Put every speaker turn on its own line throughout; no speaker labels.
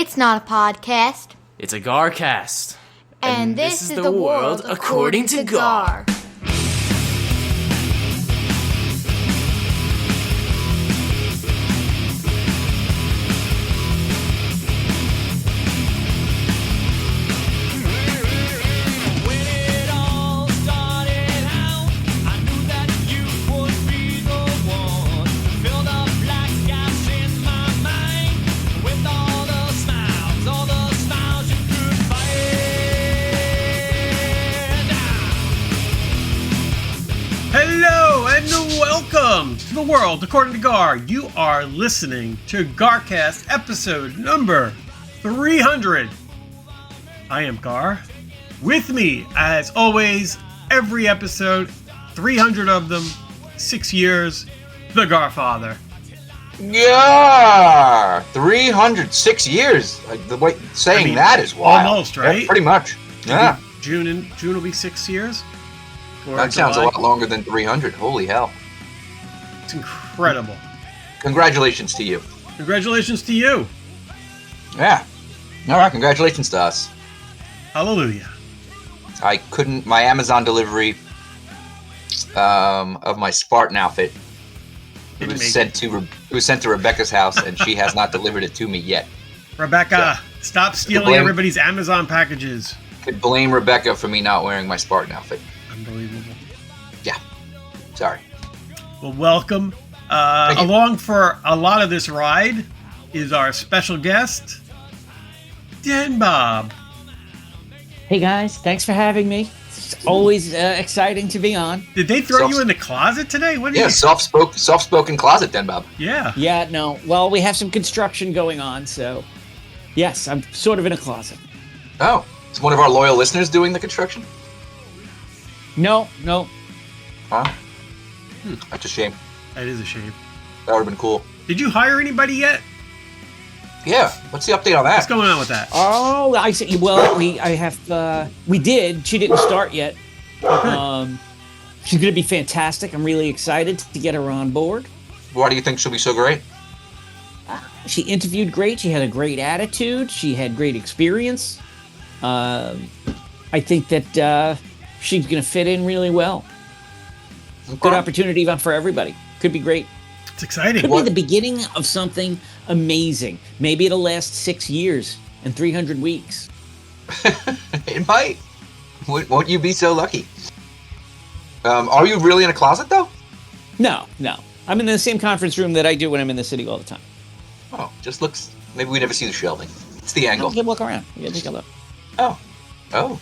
It's not a podcast.
It's a GarCast.
And this is the world according to Gar.
Hello and welcome to the world according to Gar. You are listening to GarCast episode number 300. I am Gar. With me, as always, every episode, 300 of them, 6 years, the GarFather.
Yeah, 306 years. Like the way saying that is wild.
Almost, right?
Yeah, pretty much. Yeah.
June will be 6 years.
That sounds a lot longer than 300. Holy hell.
It's incredible.
Congratulations to you.
Congratulations to you.
Yeah. All right, congratulations to us.
Hallelujah.
My Amazon delivery of my Spartan outfit, it was sent to Rebecca's house, and she has not delivered it to me yet.
Rebecca, stop stealing everybody's Amazon packages.
Could blame Rebecca for me not wearing my Spartan outfit.
Unbelievable.
Yeah. Sorry.
Well, welcome. Along for a lot of this ride is our special guest, DenBob.
Hey guys, thanks for having me. It's always exciting to be on.
Did they throw you in the closet today? What?
Soft-spoken closet, DenBob.
Yeah.
Yeah, no. Well, we have some construction going on, so yes, I'm sort of in a closet.
Oh, is one of our loyal listeners doing the construction?
No.
Huh? That's a shame.
That is a shame.
That would have been cool.
Did you hire anybody yet?
Yeah. What's the update on that?
What's going on with that?
Oh, I see. Well, we did. She didn't start yet.
Okay.
She's going to be fantastic. I'm really excited to get her on board.
Why do you think she'll be so great?
She interviewed great. She had a great attitude. She had great experience. I think that she's going to fit in really well.
Okay.
Good opportunity for everybody. Could be great.
It's exciting.
Could be the beginning of something amazing. Maybe it'll last 6 years and 300 weeks.
It might. Won't you be so lucky? Are you really in a closet, though?
No. I'm in the same conference room that I do when I'm in the city all the time.
Oh, just looks... Maybe we never see the shelving. It's the angle.
Take a look around. Yeah, take a look.
Oh.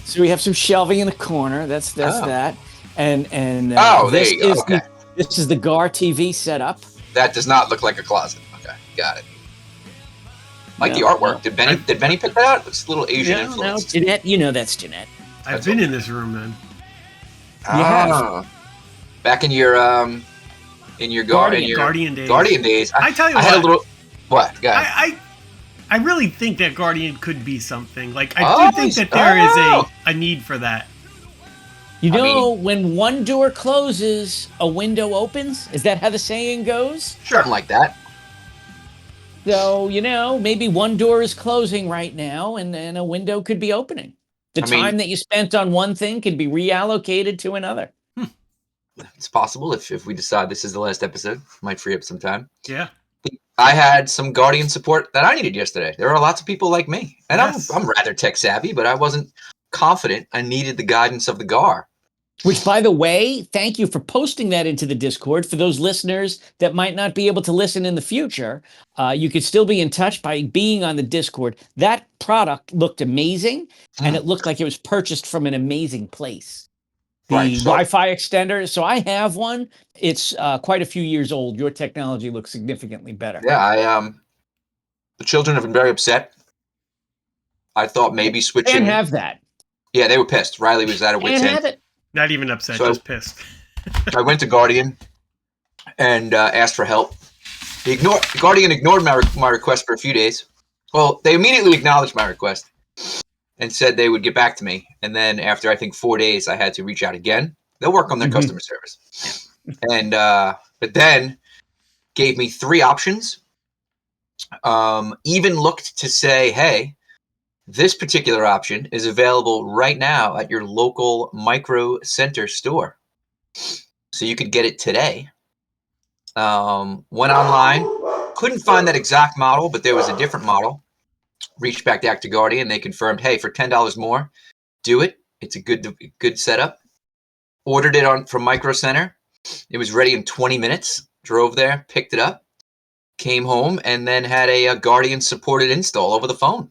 So we have some shelving in the corner. That's that. And
there you go. Okay.
This is the Gar TV setup.
That does not look like a closet. Okay, got it. Like the artwork. Did Benny pick that out? It's a little Asian influence.
No, Jeanette, that's Jeanette.
I've been in this room then.
You have.
Back in your
Guardian days.
Guardian days.
I tell you
I had a little. What? Go ahead.
I really think that Guardian could be something. Like I do think that there is a need for that.
When one door closes, a window opens? Is that how the saying goes?
Something like that.
So, maybe one door is closing right now and a window could be opening. The time that you spent on one thing could be reallocated to another.
It's possible if we decide this is the last episode. Might free up some time.
Yeah.
I had some Guardian support that I needed yesterday. There are lots of people like me. And yes. I'm rather tech savvy, but I wasn't confident I needed the guidance of the Gar.
Which, by the way, thank you for posting that into the Discord. For those listeners that might not be able to listen in the future, you could still be in touch by being on the Discord. That product looked amazing, and it looked like it was purchased from an amazing place. The Wi-Fi extender. So I have one. It's quite a few years old. Your technology looks significantly better.
Yeah, the children have been very upset. I thought maybe switching.
Can't have that.
Yeah, they were pissed. Riley was at a wit's end.
Have it.
Not even upset, just pissed.
I went to Guardian and asked for help. Guardian ignored my request for a few days. Well, they immediately acknowledged my request and said they would get back to me. And then after, I think, 4 days, I had to reach out again. They'll work on their customer service. And but then gave me 3 options even looked to say, hey, this particular option is available right now at your local Micro Center store. So you could get it today. Went online, couldn't find that exact model, but there was a different model. Reached back to Active Guardian. They confirmed, hey, for $10 more, do it. It's a good setup. Ordered it from Micro Center. It was ready in 20 minutes. Drove there, picked it up, came home, and then had a Guardian supported install over the phone.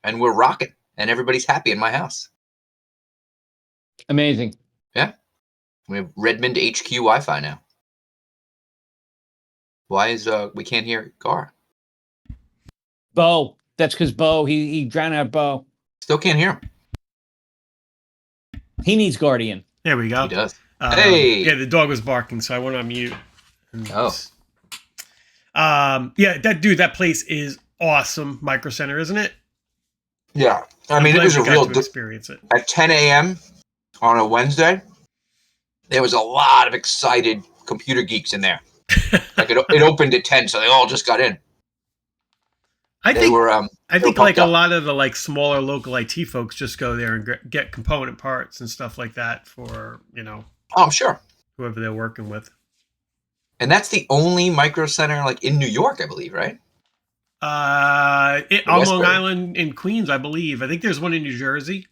And we're rocking, and everybody's happy in my house.
Amazing.
Yeah. We have Redmond HQ Wi-Fi now. Why is we can't hear Gar?
Bo. That's because Bo, he drowned out Bo.
Still can't hear him.
He needs Guardian.
There we go.
He does. Hey!
Yeah, the dog was barking, so I went on mute.
Oh.
Yeah, that place is awesome. Micro Center, isn't it?
Yeah. I mean, it was a real
experience it.
At 10 a.m. on a Wednesday, there was a lot of excited computer geeks in there. Like it opened at 10, so they all just got in.
I think like
up.
a lot of the like smaller local IT folks just go there and get component parts and stuff like that for,
Oh, I'm sure.
Whoever they're working with.
And that's the only Micro Center like in New York, I believe, right?
On Long Island in Queens, I believe. I think there's one in New Jersey.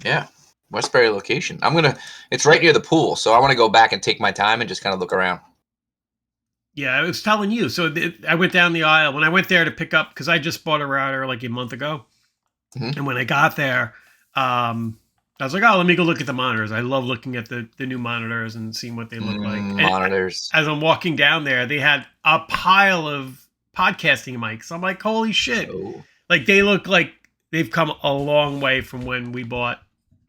Yeah. Westbury location. It's right near the pool, so I want to go back and take my time and just kind of look around.
Yeah, I was telling you. So I went down the aisle. When I went there to pick up, because I just bought a router like a month ago. Mm-hmm. And when I got there, I was like, oh, let me go look at the monitors. I love looking at the new monitors and seeing what they look like.
Monitors.
And as I'm walking down there, they had a pile of podcasting mics. I'm like, holy shit. Oh. Like, they look like they've come a long way from when we bought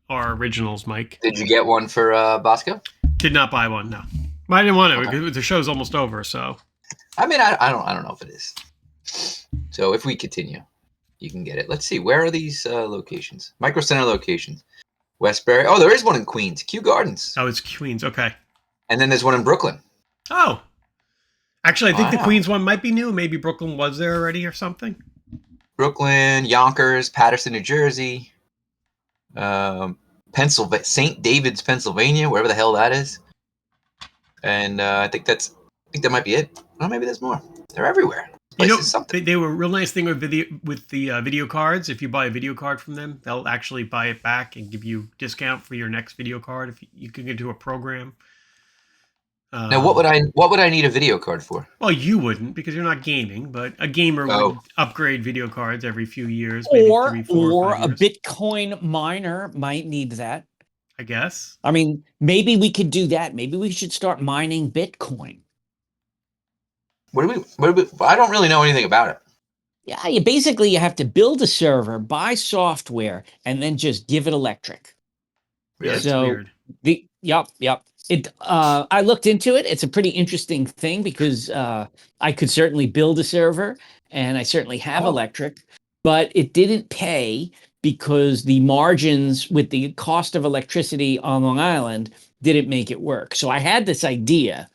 our originals, Mike.
Did you get one for Bosco?
Did not buy one, no. I didn't want it because the show's almost over, so.
I mean, I don't know if it is. So if we continue, you can get it. Let's see. Where are these locations? Micro Center locations. Westbury. Oh, there is one in Queens. Kew Gardens.
Oh, it's Queens. Okay.
And then there's one in Brooklyn.
Oh. Actually, I think the Queens one might be new. Maybe Brooklyn was there already or something.
Brooklyn, Yonkers, Paterson, New Jersey, Pennsylvania, St. David's, Pennsylvania, wherever the hell that is. And I think that might be it. Oh, maybe there's more. They're everywhere.
They were a real nice thing with the video cards. If you buy a video card from them, they'll actually buy it back and give you discount for your next video card if you can get into a program.
Now, what would I need a video card for?
Well, you wouldn't because you're not gaming, but a gamer would upgrade video cards every few years,
or
3, 4,
a Bitcoin miner might need that.
I guess.
I mean, maybe we could do that. Maybe we should start mining Bitcoin.
What do we? I don't really know anything about it.
Yeah, you have to build a server, buy software, and then just give it electric.
Yeah,
so
weird.
Yep. I looked into it. It's a pretty interesting thing because I could certainly build a server, and I certainly have electric, but it didn't pay because the margins with the cost of electricity on Long Island didn't make it work. So I had this idea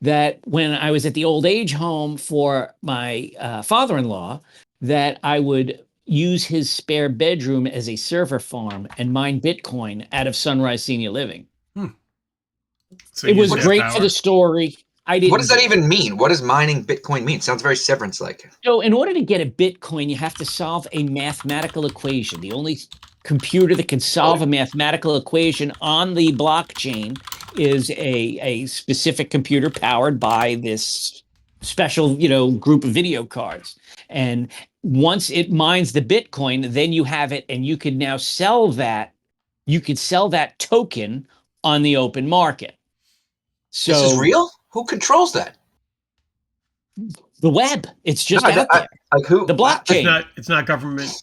that when I was at the old age home for my father-in-law, that I would use his spare bedroom as a server farm and mine Bitcoin out of Sunrise Senior Living.
So
it was great for the story.
What does that even mean? What does mining Bitcoin mean? Sounds very Severance-like.
So in order to get a Bitcoin, you have to solve a mathematical equation. The only computer that can solve a mathematical equation on the blockchain is a specific computer powered by this special, group of video cards. And once it mines the Bitcoin, then you have it, and you can now sell that. You could sell that token on the open market. So
this is real? Who controls that?
The web. It's just out there.
Like who?
The blockchain.
It's not government.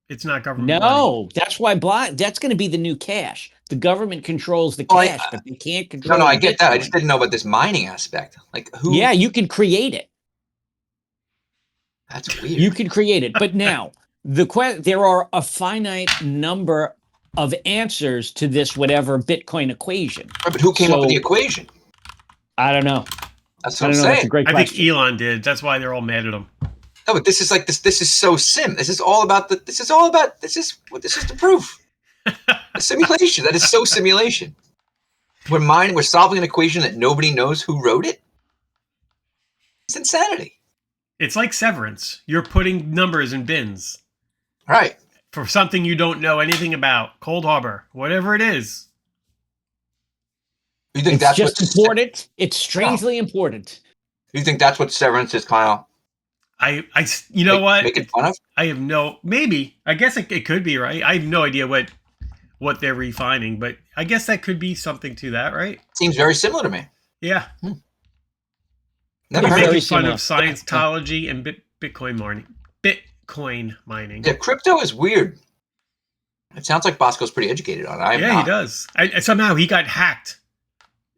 It's not government.
No,
money.
That's why that's going to be the new cash. The government controls the cash, but they can't control.
No, I get that. I just didn't know about this mining aspect. Like who?
Yeah, you can create it.
That's weird.
You can create it, but now there are a finite number of answers to this whatever Bitcoin equation.
Right, but who came up with the equation?
I don't know.
That's what I'm saying.
That's a great question.
I think Elon did. That's why they're all mad at him.
No, but this is like this. This is so sim. This is all about the. This is all about. This is what. This is the proof. A simulation. That is so simulation. We're solving an equation that nobody knows who wrote it. It's insanity.
It's like Severance. You're putting numbers in bins
Right.
for something you don't know anything about. Cold Harbor, whatever it is.
You think
It's
that's
just
what
important. It's strangely important.
You think that's what Severance is kind of
You know what?
making fun of?
I have maybe. I guess it could be, right? I have no idea what they're refining, but I guess that could be something to that, right?
Seems very similar to me.
Yeah.
Never
They're
heard of
making
it.
fun of Scientology and Bitcoin mining. Bitcoin mining.
Yeah, crypto is weird. It sounds like Bosco's pretty educated on it.
He does. Somehow he got hacked.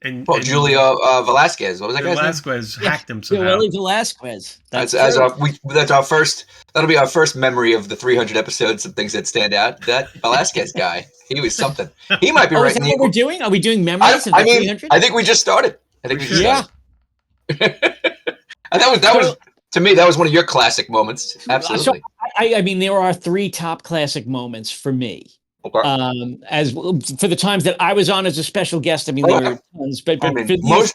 And
Julio Velasquez. What was that guy's name?
Velasquez hacked him somehow.
Joely Velasquez.
That's our first. That'll be our first memory of the 300 episodes of things that stand out. That Velasquez guy, he was something. He might be
Is
writing.
that what we're doing? Are we doing memories of the 300?
I think we just started. And that was to me. That was one of your classic moments. Absolutely.
So I mean, there are 3 top classic moments for me.
Okay.
As for the times that I was on as a special guest, I mean, there were tons, but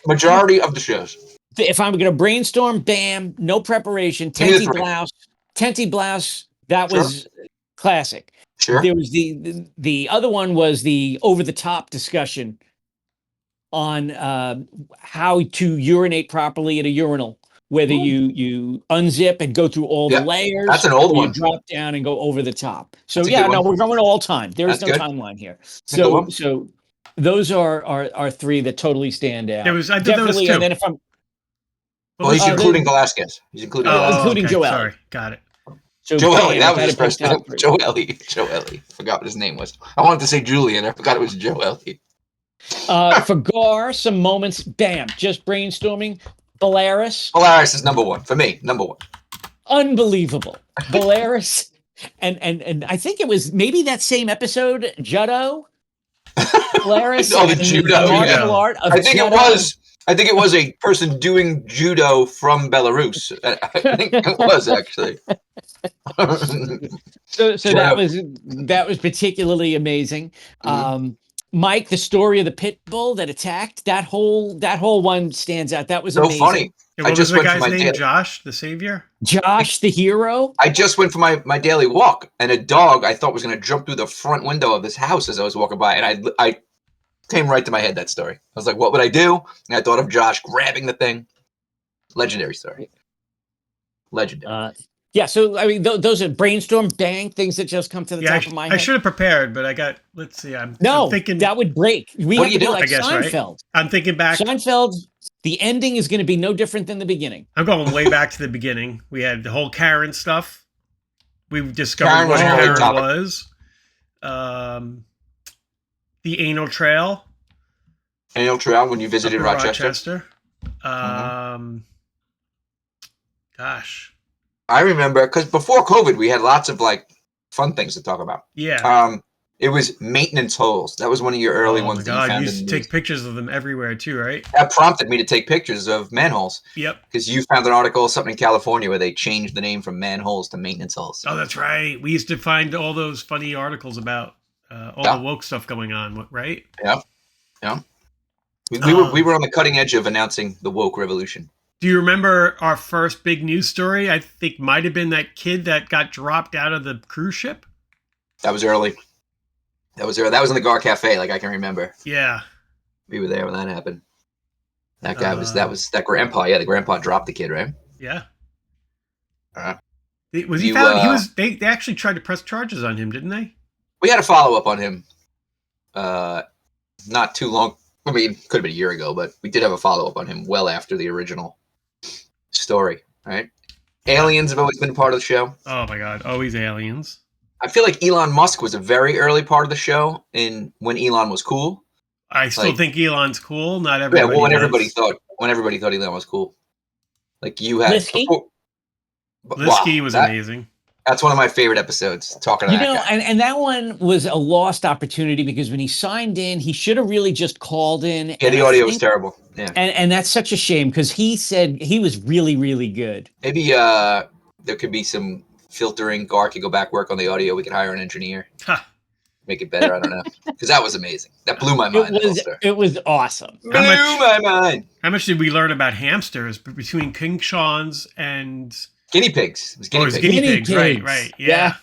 majority of the shows.
If I'm going to brainstorm, bam, no preparation, Tenty Blouse, that was classic.
Sure.
There was the other one was the over the top discussion on how to urinate properly at a urinal. Whether you unzip and go through all the layers.
That's an old one.
You drop down and go over the top. So we're going all time. There is no timeline here. So those are 3 that totally stand out.
I thought there was 2.
And then if I'm
he's including Velasquez. He's including
Joel.
Sorry, got it.
So
Joely, that was his first name. Joely. Forgot what his name was. I wanted to say Julian. I forgot it was Joely.
For Gar, some moments, bam, just brainstorming. Polaris
is number 1 for me. Number 1.
Unbelievable. Polaris, and I think it was maybe that same episode, Judo. Polaris.
The judo.
Martial art of
I think
judo.
it was a person doing judo from Belarus. I think it was actually.
so that was particularly amazing. Mike, the story of the pit bull that attacked, that whole one stands out. That was
so
amazing.
funny.
What was the guy's name? Josh, the savior?
Josh, the hero?
I just went for my daily walk, and a dog I thought was going to jump through the front window of this house as I was walking by, and I came right to my head, that story. I was like, what would I do? And I thought of Josh grabbing the thing. Legendary story. Legendary.
So I mean, those are brainstorm, bang, things that just come to the top of my head.
I should have prepared, but let's see. I'm thinking
that would break.
What do you do?
Like
I guess,
Seinfeld.
Right? I'm thinking back.
Seinfeld, the ending is going to be no different than the beginning.
I'm going way back to the beginning. We had the whole Karen stuff. We discovered what Karen was. The anal trail.
Anal trail when you visited
Rochester. Gosh.
I remember because before COVID, we had lots of fun things to talk about.
Yeah.
It was maintenance holes. That was one of your early ones.
Oh my God, you used to take pictures of them everywhere too, right?
That prompted me to take pictures of manholes.
Yep.
Because you found an article, something in California, where they changed the name from manholes to maintenance holes.
Oh, that's right. We used to find all those funny articles about the woke stuff going on, right?
Yeah. Yeah. We were on the cutting edge of announcing the woke revolution.
Do you remember our first big news story? I think might have been that kid that got dropped out of the cruise ship.
That was early. That was in the Gar Cafe, I can remember.
Yeah.
We were there when that happened. That guy was that grandpa. Yeah, the grandpa dropped the kid, right?
Yeah.
Was
he found? They actually tried to press charges on him, didn't they?
We had a follow up on him. Not too long. I mean, could have been a year ago, but we did have a follow up on him well after the original story, right? Aliens have always been part of the show.
Oh my God, always aliens.
I feel like Elon Musk was a very early part of the show when Elon was cool.
I still think Elon's cool. Not everybody.
Yeah, when everybody thought Elon was cool. You had
Liskey
was amazing.
That's one of my favorite episodes. Talking to that guy.
And that one was a lost opportunity because when he signed in, he should have really just called in.
Yeah, the audio was terrible. Yeah,
and that's such a shame because he said he was really, really good.
Maybe the there could be some filtering. Gar could go back, work on the audio. We could hire an engineer. Make it better. I don't know. Because that was amazing. That blew my mind.
It was awesome.
Blew my mind.
How much did we learn about hamsters between King Sean's and
guinea pigs? It was guinea pigs.
Guinea pigs. Right. Yeah.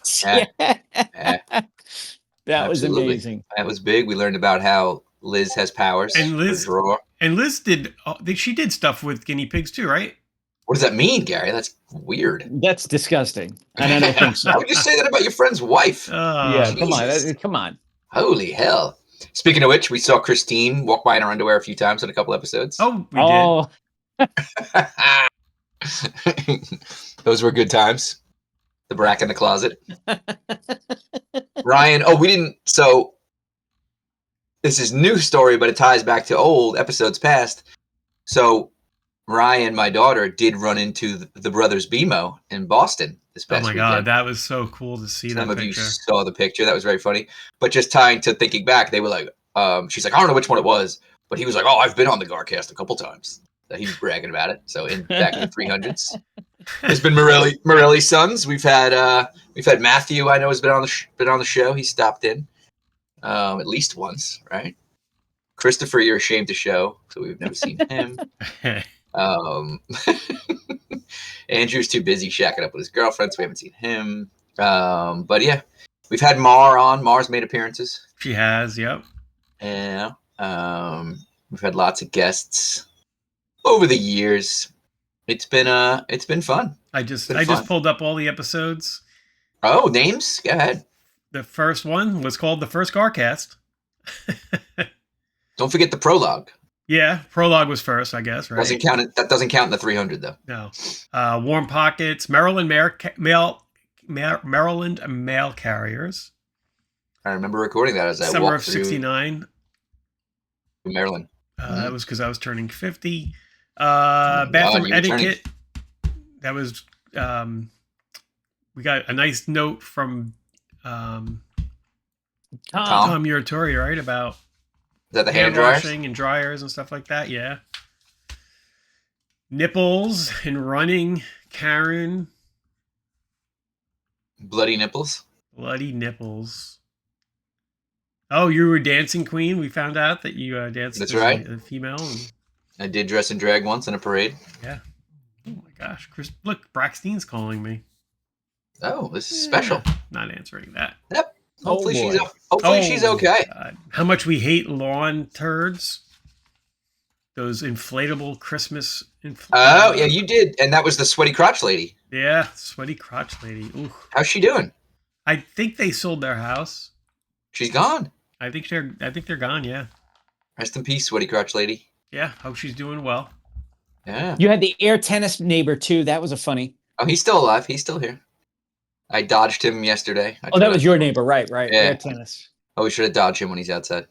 That was amazing.
That was big. We learned about how Liz has powers.
And Liz did. She did stuff with guinea pigs too, right?
What does that mean, Gary? That's weird.
That's disgusting. And I don't think so.
How would you say that about your friend's wife?
Yeah,
Jesus.
Come on.
Holy hell. Speaking of which, we saw Christine walk by in her underwear a few times in a couple episodes.
Oh, we
did. Those were good times. The brack in the closet. Ryan, we didn't. So this is new story, but it ties back to old episodes past. So Ryan, my daughter, did run into the brothers BMO in Boston this past weekend.
God, that was so cool to see.
Some of you saw the picture. That was very funny. But just thinking back, they were like, she's like, I don't know which one it was, but he was like, I've been on the GarCast a couple times. He was bragging about it. So back in the 300s, there's been Morelli's sons. We've had Matthew. I know has been on the show. He stopped in at least once, right? Christopher, you're ashamed to show, so we've never seen him. Andrew's too busy shacking up with his girlfriend, so we haven't seen him. But yeah, we've had Mar on. Mar's made appearances.
She has, yep.
Yeah. We've had lots of guests over the years. It's been fun.
I just pulled up all the episodes.
Oh, names? Go ahead.
The first one was called The First GarCast.
Don't forget the prologue.
Yeah, prologue was first, I guess, right?
That doesn't count in the 300, though.
No. Warm Pockets, Maryland mail carriers.
I remember recording that as I
Summer
walked
of
through
'69.
Maryland.
That was because I was turning 50. Bathroom etiquette. That was. We got a nice note from Tom Muratori, right, about
is that the hand dryers?
Washing and dryers and stuff like that. Yeah. Nipples and running. Karen.
Bloody nipples.
Bloody nipples. Oh, you were dancing queen. We found out that you danced.
That's right.
A female.
I did dress in drag once in a parade.
Yeah. Oh my gosh, Chris! Look, Braxton's calling me.
Oh, this is special.
Not answering that.
Yep. Hopefully she's okay.
God. How much we hate lawn turds. Those inflatable Christmas.
Oh yeah, you did, and that was the sweaty crotch lady.
Yeah, sweaty crotch lady. Ooh.
How's she doing?
I think they sold their house.
She's gone.
I think they're gone. Yeah.
Rest in peace, sweaty crotch lady.
Yeah, hope she's doing well.
Yeah.
You had the air tennis neighbor too. That was a funny.
Oh, he's still alive. He's still here. I dodged him yesterday.
That was your neighbor, right? Yeah. Air tennis.
Oh, we should have dodged him when he's outside.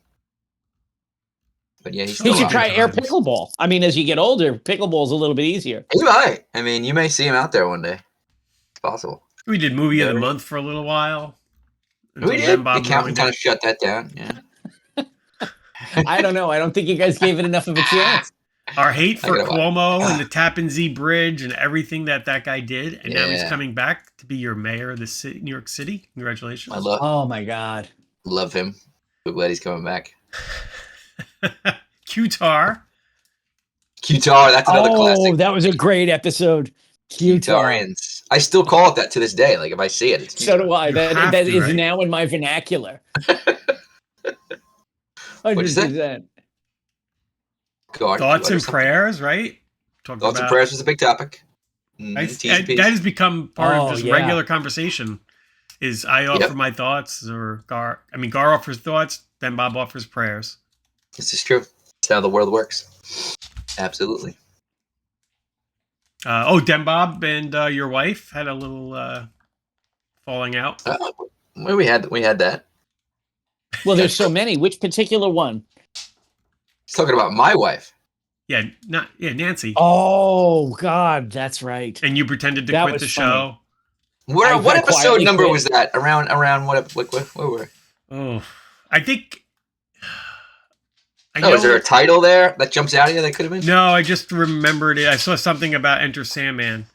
But yeah,
he should try air pickleball. I mean, as you get older, pickleball is a little bit easier.
He might. I mean, you may see him out there one day. It's possible.
We did movie of the month for a little while.
We did. The accountant kind of shut that down. Yeah.
I don't know. I don't think you guys gave it enough of a chance.
Our hate for Cuomo and the Tappan Zee Bridge and everything that guy did, and now he's coming back to be your mayor of the city, New York City. Congratulations!
Oh my God,
love him. So glad he's coming back.
Qatar.
That's another classic.
Oh, that was a great episode.
Qatarians. I still call it that to this day. Like if I see it, it's
so do I. That is now in my vernacular. 100%.
Thoughts and prayers, right?
Thoughts and prayers was a big topic.
That has become part of just regular conversation. Is I offer my thoughts, or Gar offers thoughts, then Bob offers prayers.
This is true. It's how the world works. Absolutely.
DenBob and your wife had a little falling out.
Well, we had that.
Well, there's so many. Which particular one?
He's talking about my wife.
Yeah, Nancy.
Oh God, that's right.
And you pretended to quit the show.
What episode number was that? Around what were we?
Oh, I think.
Is there a title there that jumps out at you that could have been?
No, I just remembered it. I saw something about Enter Sandman.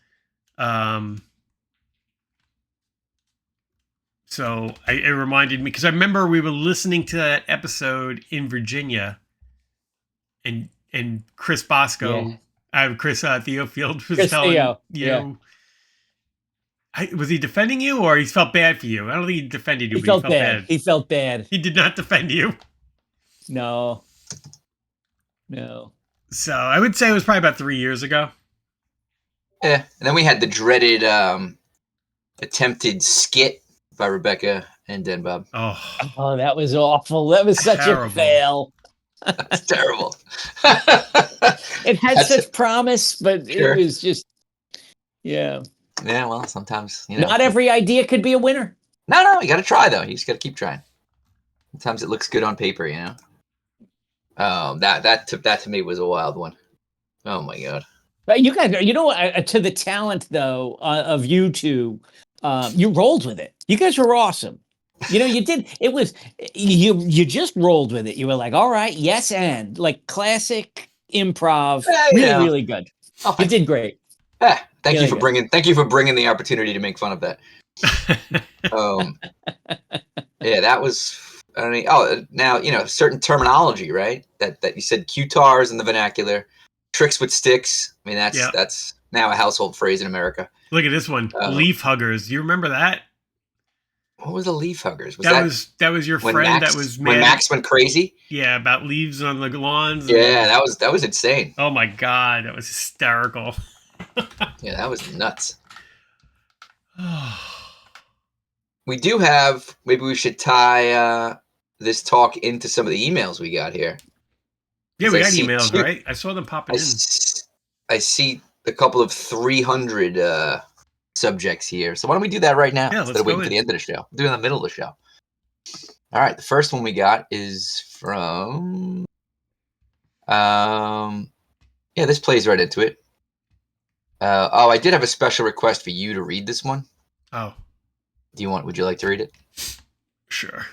So it reminded me, because I remember we were listening to that episode in Virginia, and Chris Bosco, Chris Theofield was
Chris
telling
Theo,
you. Was he defending you, or he felt bad for you? I don't think he defended you,
He
but
felt
he felt
bad.
bad.
He felt bad.
He did not defend you.
No.
So I would say it was probably about 3 years ago.
Yeah, and then we had the dreaded attempted skit by Rebecca and DenBob.
Oh,
that was awful. That was such
Terrible.
a fail.
That's terrible.
It had such promise, but
Sure.
it was just, yeah.
Yeah, well, sometimes,
Not every idea could be a winner.
No, you got to try, though. You just got to keep trying. Sometimes it looks good on paper, That to me was a wild one. Oh, my God.
But you guys, to the talent, though, of you two, you rolled with it. You guys were awesome. You did. It was, you just rolled with it. You were like, all right, yes, and like classic improv. Really good.
Oh,
you did great.
Thank you for bringing the opportunity to make fun of that. Yeah, that was. I mean, now certain terminology, right? That you said QTARs in the vernacular, tricks with sticks. I mean, that's now a household phrase in America.
Look at this one, leaf huggers. You remember that?
What was the leaf huggers?
That was your friend that was mad.
When Max went crazy?
Yeah, about leaves on the lawns.
Yeah, that was insane.
Oh my God, that was hysterical.
Yeah, that was nuts. We do have, maybe we should tie this talk into some of the emails we got here.
Yeah, we got emails, right? I saw them popping in.
I see a couple of 300 subjects here. So why don't we do that right now instead of waiting for the end of the show? We'll do it in the middle of the show. All right, the first one we got is from... this plays right into it. I did have a special request for you to read this one.
Oh.
Would you like to read it?
Sure.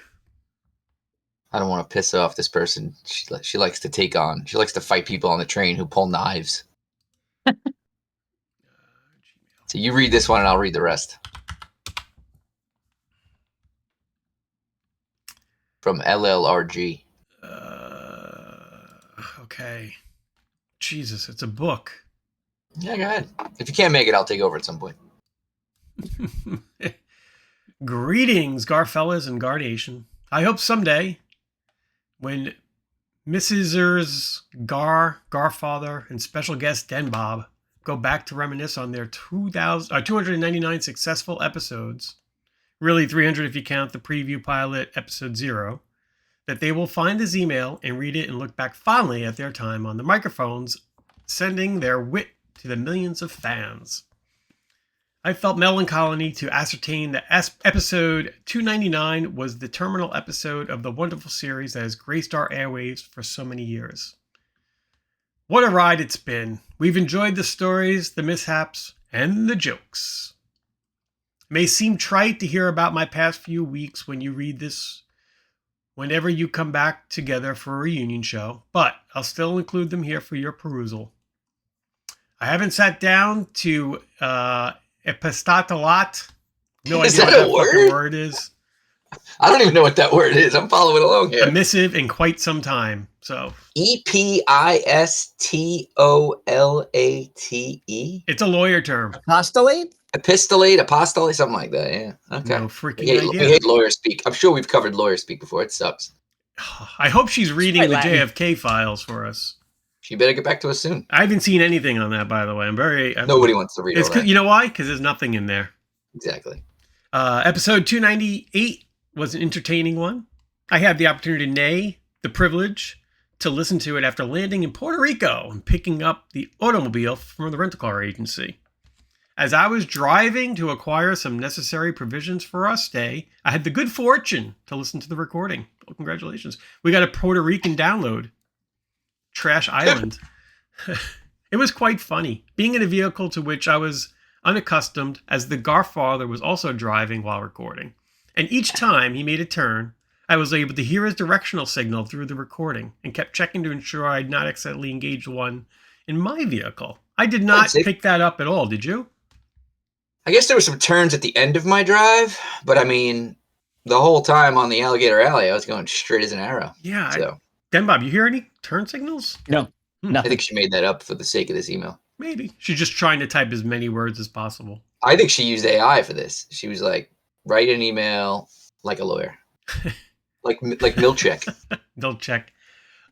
I don't want to piss off this person. She likes to fight people on the train who pull knives. So you read this one and I'll read the rest. From LLRG.
Okay. Jesus, it's a book.
Yeah, go ahead. If you can't make it, I'll take over at some point.
Greetings, Garfellas and Garnation. I hope someday, when Mrs. GarFather, and special guest DenBob go back to reminisce on their 299 successful episodes, really 300 if you count the preview pilot episode 0, that they will find this email and read it and look back fondly at their time on the microphones, sending their wit to the millions of fans. I felt melancholy to ascertain that episode 299 was the terminal episode of the wonderful series that has graced our airwaves for so many years. What a ride it's been. We've enjoyed the stories, the mishaps, and the jokes. It may seem trite to hear about my past few weeks when you read this, whenever you come back together for a reunion show, but I'll still include them here for your perusal. I haven't sat down to epistolate. No idea what that fucking word is.
I don't even know what that word is. I'm following along here.
A missive in quite some time. So
EPISTOLATE.
It's a lawyer term.
Apostolate,
something like that. Yeah. Okay.
No freaking idea.
We hate lawyer speak. I'm sure we've covered lawyer speak before. It sucks.
I hope she's reading the JFK files for us.
She better get back to us soon.
I haven't seen anything on that, by the way.
Nobody wants to read all that.
You know why? Because there's nothing in there.
Exactly.
Episode 298 was an entertaining one. I had the opportunity, the privilege, to listen to it after landing in Puerto Rico and picking up the automobile from the rental car agency. As I was driving to acquire some necessary provisions for our stay, I had the good fortune to listen to the recording. Well, congratulations. We got a Puerto Rican download. Trash Island. It was quite funny, being in a vehicle to which I was unaccustomed, as the GarFather was also driving while recording. And each time he made a turn, I was able to hear his directional signal through the recording and kept checking to ensure I had not accidentally engaged one in my vehicle. I did not pick that up at all, did you?
I guess there were some turns at the end of my drive, but I mean, the whole time on the Alligator Alley, I was going straight as an arrow.
Yeah.
So,
DenBob, you hear any turn signals?
No,
I
nothing.
think she made that up for the sake of this email.
Maybe. She's just trying to type as many words as possible.
I think she used AI for this. She was like, write an email like a lawyer. like Milchek.
Milchek.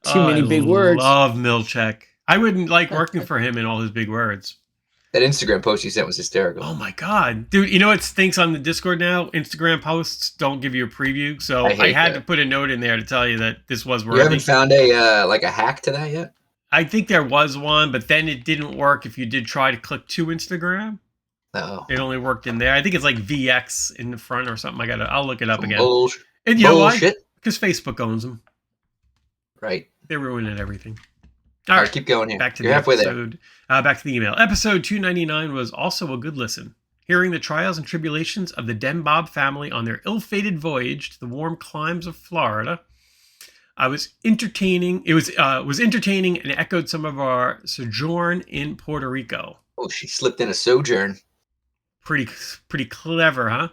Too many big words.
I love Milchek. I wouldn't like working for him in all his big words.
That Instagram post you sent was hysterical.
Oh my God. Dude, you know what stinks on the Discord now? Instagram posts don't give you a preview. So I had to put a note in there to tell you that this was worthy.
You haven't found a hack to that yet?
I think there was one, but then it didn't work if you did try to click to Instagram.
Oh.
It only worked in there. I think it's like VX in the front or something. I'll look it up again.
Bullshit.
And you know why? Because Facebook owns them.
Right.
They're ruining everything.
All right, keep going here.
Back to
You're
the
halfway
episode. Back to the email. Episode 299 was also a good listen. Hearing the trials and tribulations of the DenBob family on their ill-fated voyage to the warm climes of Florida, I was entertaining. It was entertaining and echoed some of our sojourn in Puerto Rico.
Oh, she slipped in a sojourn.
Pretty clever, huh?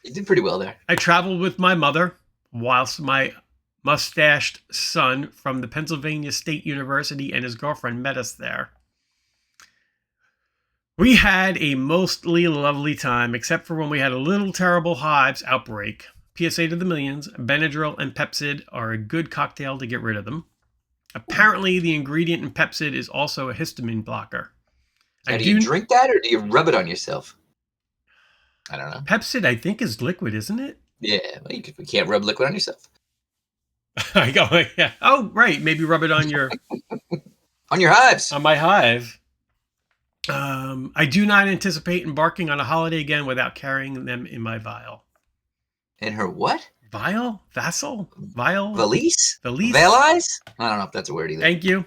You did pretty well there.
I traveled with my mother whilst my mustached son from the Pennsylvania State University and his girlfriend met us there. We had a mostly lovely time, except for when we had a little terrible hives outbreak. PSA to the millions, Benadryl and Pepsid are a good cocktail to get rid of them. Apparently, the ingredient in Pepsid is also a histamine blocker.
Now, do you drink that or do you rub it on yourself? I don't know.
Pepsid, I think, is liquid, isn't it?
Yeah, well, you can't rub liquid on yourself.
I go, yeah. Oh, right. Maybe rub it on your
on your hives.
On my hive. I do not anticipate embarking on a holiday again without carrying them in my vial.
In her what?
Vial? Vassal? Vial?
Valise?
Valise?
Valise? I don't know if that's a word either.
Thank you.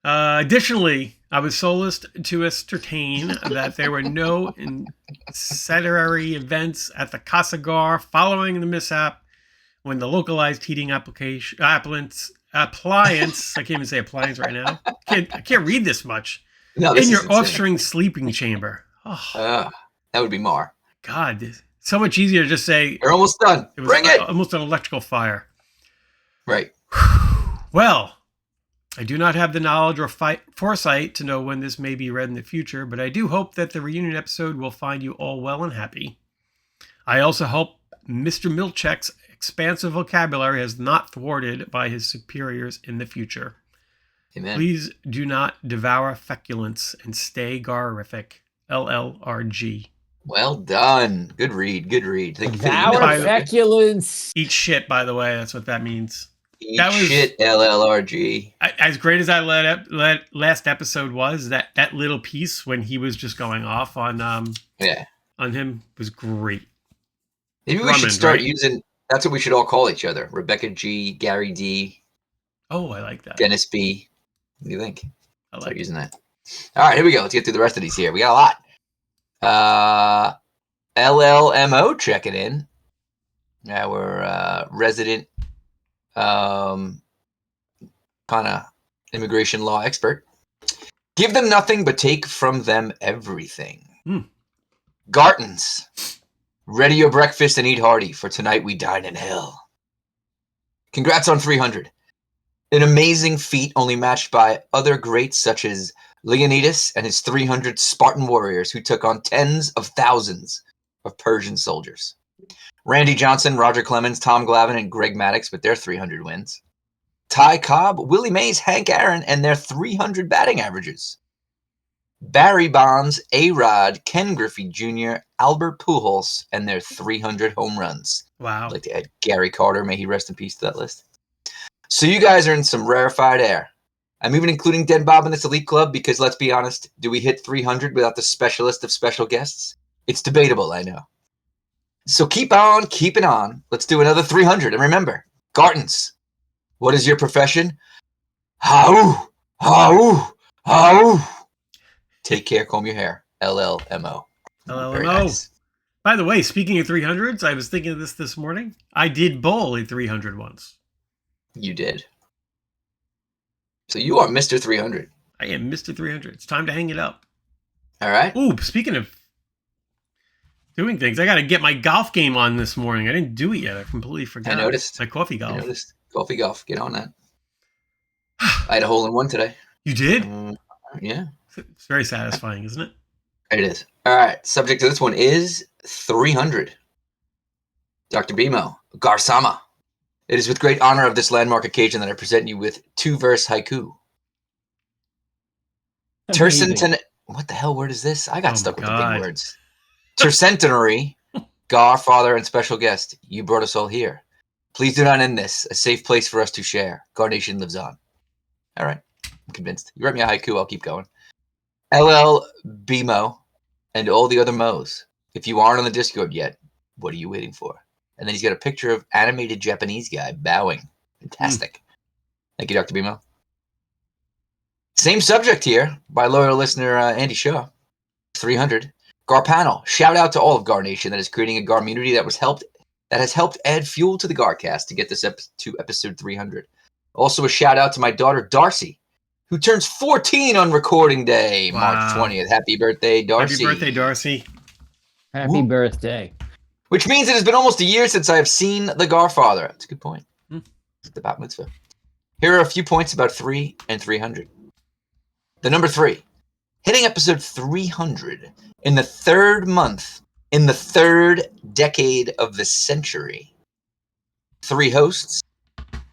Additionally, I was solaced to ascertain that there were no incendiary events at the Casa Gar following the mishap when the localized heating appliance, I can't even say appliance right now. I can't read this much.
No,
in your offspring sleeping chamber.
Oh, that would be Mar.
God, so much easier to just say.
You're almost done. Bring it.
Almost an electrical fire.
Right.
Well, I do not have the knowledge or foresight to know when this may be read in the future, but I do hope that the reunion episode will find you all well and happy. I also hope Mr. Milchek's expansive vocabulary is not thwarted by his superiors in the future.
Amen.
Please do not devour feculence and stay garific. LLRG.
Well done. Good read. Good read. Thank you.
Devour feculence.
Eat shit, by the way. That's what that means.
Eat shit, LLRG.
As great as that last episode was, that little piece when he was just going off on him was great.
Maybe we should start using. That's what we should all call each other. Rebecca G, Gary D.
Oh, I like that.
Dennis B. What do you think?
I like
start using that. All right, here we go. Let's get through the rest of these here. We got a lot. LLMO checking in. Our resident kind of immigration law expert. Give them nothing but take from them everything. Gartons. Ready your breakfast and eat hearty, for tonight we dine in hell. Congrats on 300. An amazing feat only matched by other greats such as Leonidas and his 300 Spartan warriors who took on tens of thousands of Persian soldiers. Randy Johnson, Roger Clemens, Tom Glavine, and Greg Maddox with their 300 wins. Ty Cobb, Willie Mays, Hank Aaron, and their 300 batting averages. Barry Bonds, A-Rod, Ken Griffey Jr., Albert Pujols, and their 300 home runs.
Wow.
I'd like to add Gary Carter, may he rest in peace, to that list. So you guys are in some rarefied air. I'm even including DenBob in this elite club because, let's be honest, do we hit 300 without the specialist of special guests? It's debatable, I know. So keep on keeping on. Let's do another 300. And remember, Gartons, what is your profession? How? Take care, comb your hair. LLMO.
LLMO.
Nice.
By the way, speaking of 300s, I was thinking of this morning. I did bowl a 300 once.
You did. So you are Mr. 300.
I am Mr. 300. It's time to hang it up.
All right.
Ooh, speaking of doing things. I got to get my golf game on this morning. I didn't do it yet. I completely forgot.
I noticed.
My coffee golf.
I noticed. Coffee golf. Get on that. I had a hole in one today.
You did?
Yeah.
It's very satisfying, isn't it?
It is. All right. Subject to this one is 300. Dr. Bimo, Garsama. It is with great honor of this landmark occasion that I present you with 2-verse haiku. Tercentenary. What the hell word is this? I got stuck with the big words. Tercentenary, GarFather and special guest, you brought us all here. Please do not end this. A safe place for us to share. Garnation lives on. All right. I'm convinced. You write me a haiku, I'll keep going. LL Bimo and all the other Mo's. If you aren't on the Discord yet, what are you waiting for? And then he's got a picture of animated Japanese guy bowing. Fantastic. Thank you, Dr. Bimo. Same subject here by loyal listener Andy Shaw. 300. Gar panel. Shout out to all of Gar Nation that is creating a Gar community that has helped add fuel to the GarCast to get this to episode 300. Also a shout out to my daughter Darcy, who turns 14 on recording day, March 20th. Happy birthday, Darcy.
Happy birthday, Darcy.
Happy birthday.
Which means it has been almost a year since I have seen the GarFather. That's a good point. It's the bat mitzvah. Here are a few points about 3 and 300. The number 3. Hitting episode 300 in the 3rd month, in the 3rd decade of the century. 3 hosts.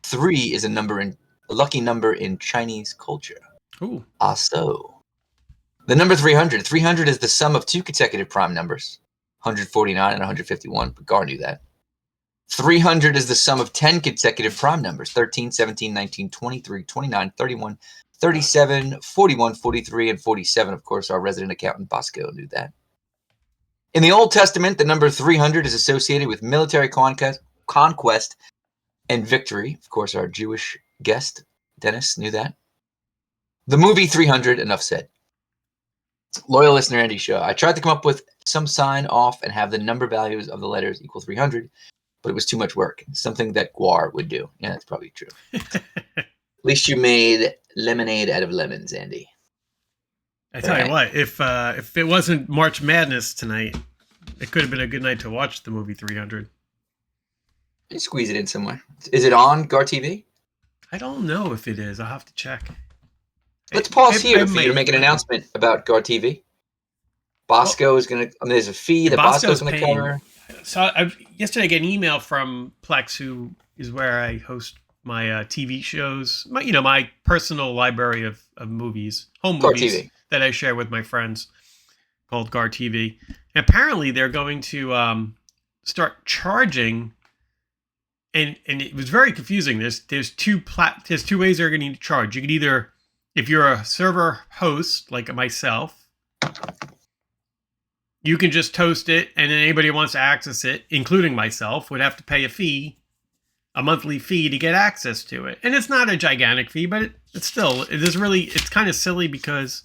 3 is a lucky number in Chinese culture.
Ooh.
So. The number 300. 300 is the sum of 2 consecutive prime numbers. 149 and 151, but Gar knew that. 300 is the sum of 10 consecutive prime numbers. 13, 17, 19, 23, 29, 31, 37, 41, 43, and 47. Of course, our resident accountant Bosco knew that. In the Old Testament, the number 300 is associated with military conquest and victory. Of course, our Jewish guest, Dennis, knew that. The movie 300, enough said. Loyal listener Andy Shaw. I tried to come up with some sign off and have the number values of the letters equal 300, but it was too much work. Something that Guar would do. Yeah, that's probably true. At least you made lemonade out of lemons, Andy.
I tell you what, if it wasn't March Madness tonight, it could have been a good night to watch the movie 300.
You squeeze it in somewhere. Is it on Gar TV?
I don't know if it is. I'll have to check.
Let's pause here for you to make an announcement about Gar TV. Bosco is going to. There's a fee that Bosco's going to cover.
So yesterday I got an email from Plex, who is where I host my TV shows. My personal library of movies, home
Gar
movies
TV.
That I share with my friends, called Gar TV. And apparently they're going to start charging. And it was very confusing. There's two ways they're going to charge. You could either, if you're a server host like myself, you can just host it, and then anybody who wants to access it, including myself, would have to pay a monthly fee to get access to it. And it's not a gigantic fee, but it's kind of silly because,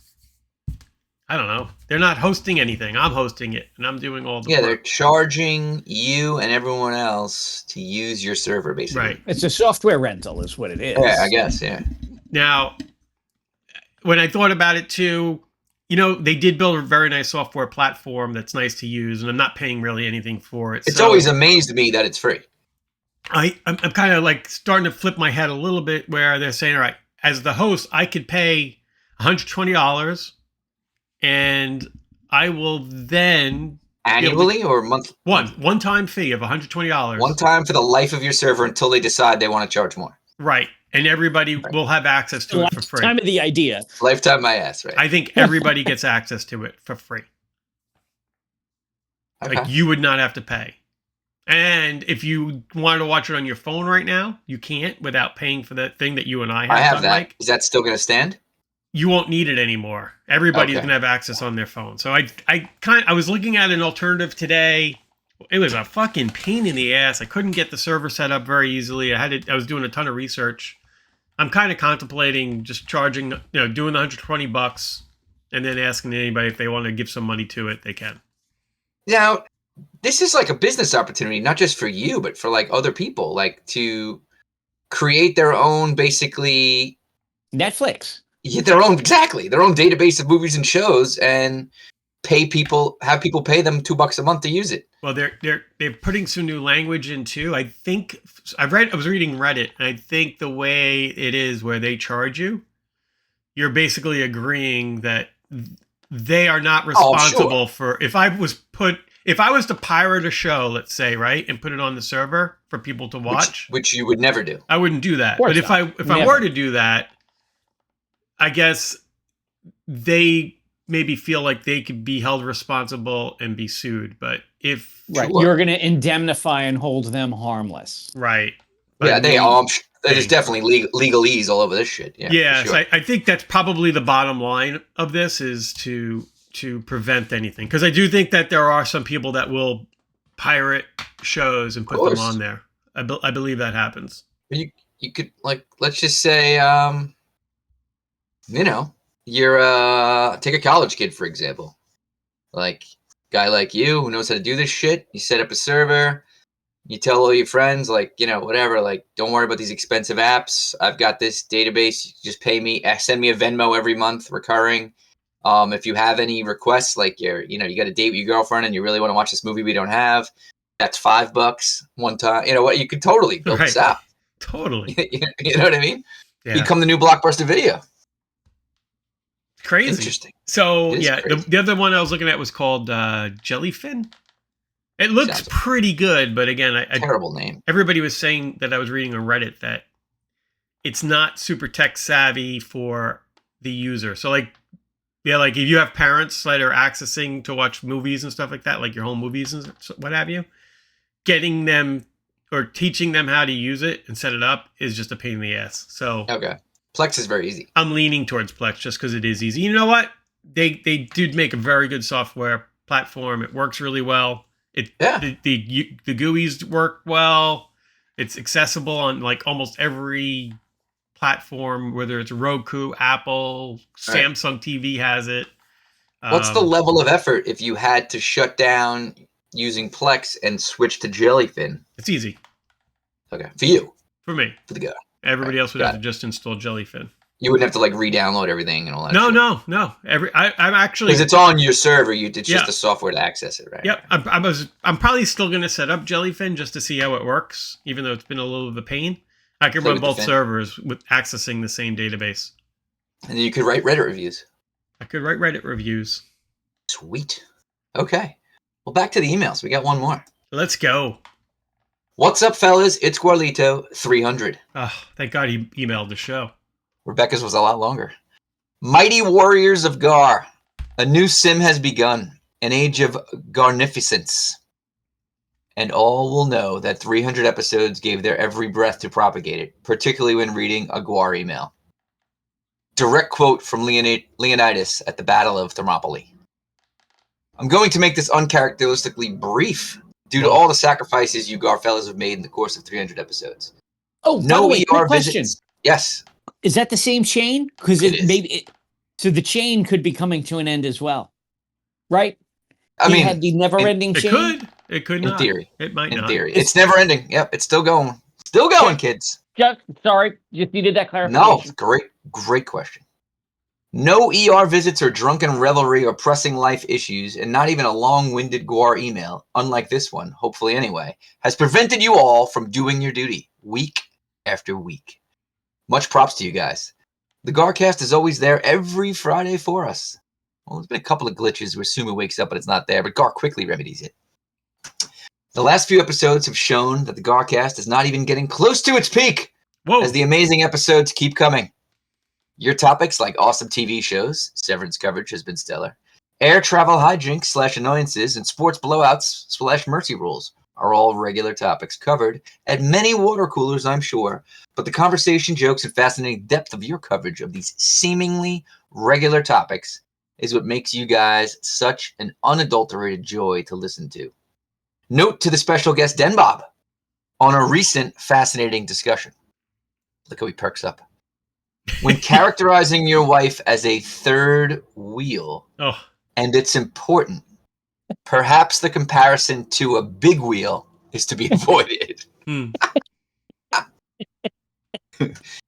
I don't know, they're not hosting anything. I'm hosting it, and I'm doing all the work.
They're charging you and everyone else to use your server, basically.
Right.
It's a software rental is what it is.
Yeah, I guess, yeah.
Now, when I thought about it too, they did build a very nice software platform that's nice to use, and I'm not paying really anything for it.
It's always amazed me that it's free.
I'm kind of like starting to flip my head a little bit where they're saying, all right, as the host, I could pay $120 and I will then...
Annually or monthly?
One-time fee of $120.
One time for the life of your server until they decide they want to charge more.
Right. And everybody will have access to it for free.
Time of the idea.
Lifetime my ass, right?
I think everybody gets access to it for free.
Okay.
Like, you would not have to pay. And if you wanted to watch it on your phone right now, you can't without paying for that thing that you and I have.
I have that.
Mike.
Is that still going to stand?
You won't need it anymore. Everybody's going to have access on their phone. So I was looking at an alternative today. It was a fucking pain in the ass. I couldn't get the server set up very easily. I was doing a ton of research. I'm kind of contemplating just charging, doing the $120 and then asking anybody if they want to give some money to it, they can.
Now, this is like a business opportunity, not just for you, but for like other people, like to create their own, basically
Netflix.
Their own database of movies and shows, and have people pay them $2 a month to use it.
Well, they're putting some new language in too. I think I was reading Reddit, and I think the way it is where they charge you, you're basically agreeing that they are not responsible for if I was to pirate a show, let's say, right, and put it on the server for people to watch,
which you would never do.
I wouldn't do that. But if I were to do that, I guess they maybe feel like they could be held responsible and be sued. But if
you're going to indemnify and hold them harmless,
right?
Yeah, there's definitely legalese all over this shit. Yeah,
sure. So I think that's probably the bottom line of this is to prevent anything, because I do think that there are some people that will pirate shows and put them on there. I believe that happens.
You could, like, let's just say, you're take a college kid, for example, like guy like you who knows how to do this shit. You set up a server, you tell all your friends, like, whatever, like, don't worry about these expensive apps. I've got this database. You just pay me, send me a Venmo every month, recurring. If you have any requests, like you got a date with your girlfriend and you really want to watch this movie we don't have, that's $5 one time. You know what? You could totally build this app.
Totally.
You know what I mean?
Yeah.
Become the new Blockbuster Video.
Crazy.
Interesting.
So the other one I was looking at was called Jellyfin. It looks pretty good, but again,
terrible name.
Everybody was saying that I was reading on Reddit that it's not super tech savvy for the user. So like if you have parents that are accessing to watch movies and stuff like that, like your home movies and what have you, getting them or teaching them how to use it and set it up is just a pain in the ass. So
Plex is very easy.
I'm leaning towards Plex just because it is easy. You know what? They did make a very good software platform. It works really well. The GUIs work well. It's accessible on like almost every platform, whether it's Roku, Apple, Samsung TV has it.
What's the level of effort if you had to shut down using Plex and switch to Jellyfin?
It's easy.
Okay, for you.
For me.
For the guy.
Everybody else would have to just install Jellyfin.
You wouldn't have to like re-download everything and all that.
No. I'm actually,
because it's on your server. It's just the software to access it, right?
Yep. I'm probably still going to set up Jellyfin just to see how it works, even though it's been a little of a pain. I can run both servers with accessing the same database.
And then you could write Reddit reviews.
I could write Reddit reviews.
Sweet. Okay. Well, back to the emails. We got one more.
Let's go.
What's up, fellas? It's Guarlito 300.
Oh, thank God he emailed the show.
Rebecca's was a lot longer. Mighty Warriors of Gar. A new sim has begun. An age of Garnificence. And all will know that 300 episodes gave their every breath to propagate it, particularly when reading a Guar email. Direct quote from Leonidas at the Battle of Thermopylae. I'm going to make this uncharacteristically brief due to all the sacrifices you Gar fellas have made in the course of 300 episodes.
Oh, no way, quick question.
Visits. Yes.
Is that the same chain? Because so the chain could be coming to an end as well, right?
I mean,
had the never-ending chain.
It could not.
In theory.
It might not.
In theory. It's never ending. Yep, it's still going. Still going, kids.
Just needed that clarification.
No, great question. No ER visits or drunken revelry or pressing life issues, and not even a long-winded Guar email, unlike this one, hopefully anyway, has prevented you all from doing your duty week after week. Much props to you guys. The GarCast is always there every Friday for us. Well, there's been a couple of glitches where Sumu wakes up but it's not there, but Gar quickly remedies it. The last few episodes have shown that the GarCast is not even getting close to its peak.
Whoa.
As the amazing episodes keep coming. Your topics like awesome TV shows, Severance coverage has been stellar, air travel hijinks / annoyances, and sports blowouts / mercy rules are all regular topics covered at many water coolers, I'm sure, but the conversation, jokes, and fascinating depth of your coverage of these seemingly regular topics is what makes you guys such an unadulterated joy to listen to. Note to the special guest DenBob on a recent fascinating discussion. Look how he perks up. When characterizing your wife as a third wheel, and it's important, perhaps the comparison to a big wheel is to be avoided.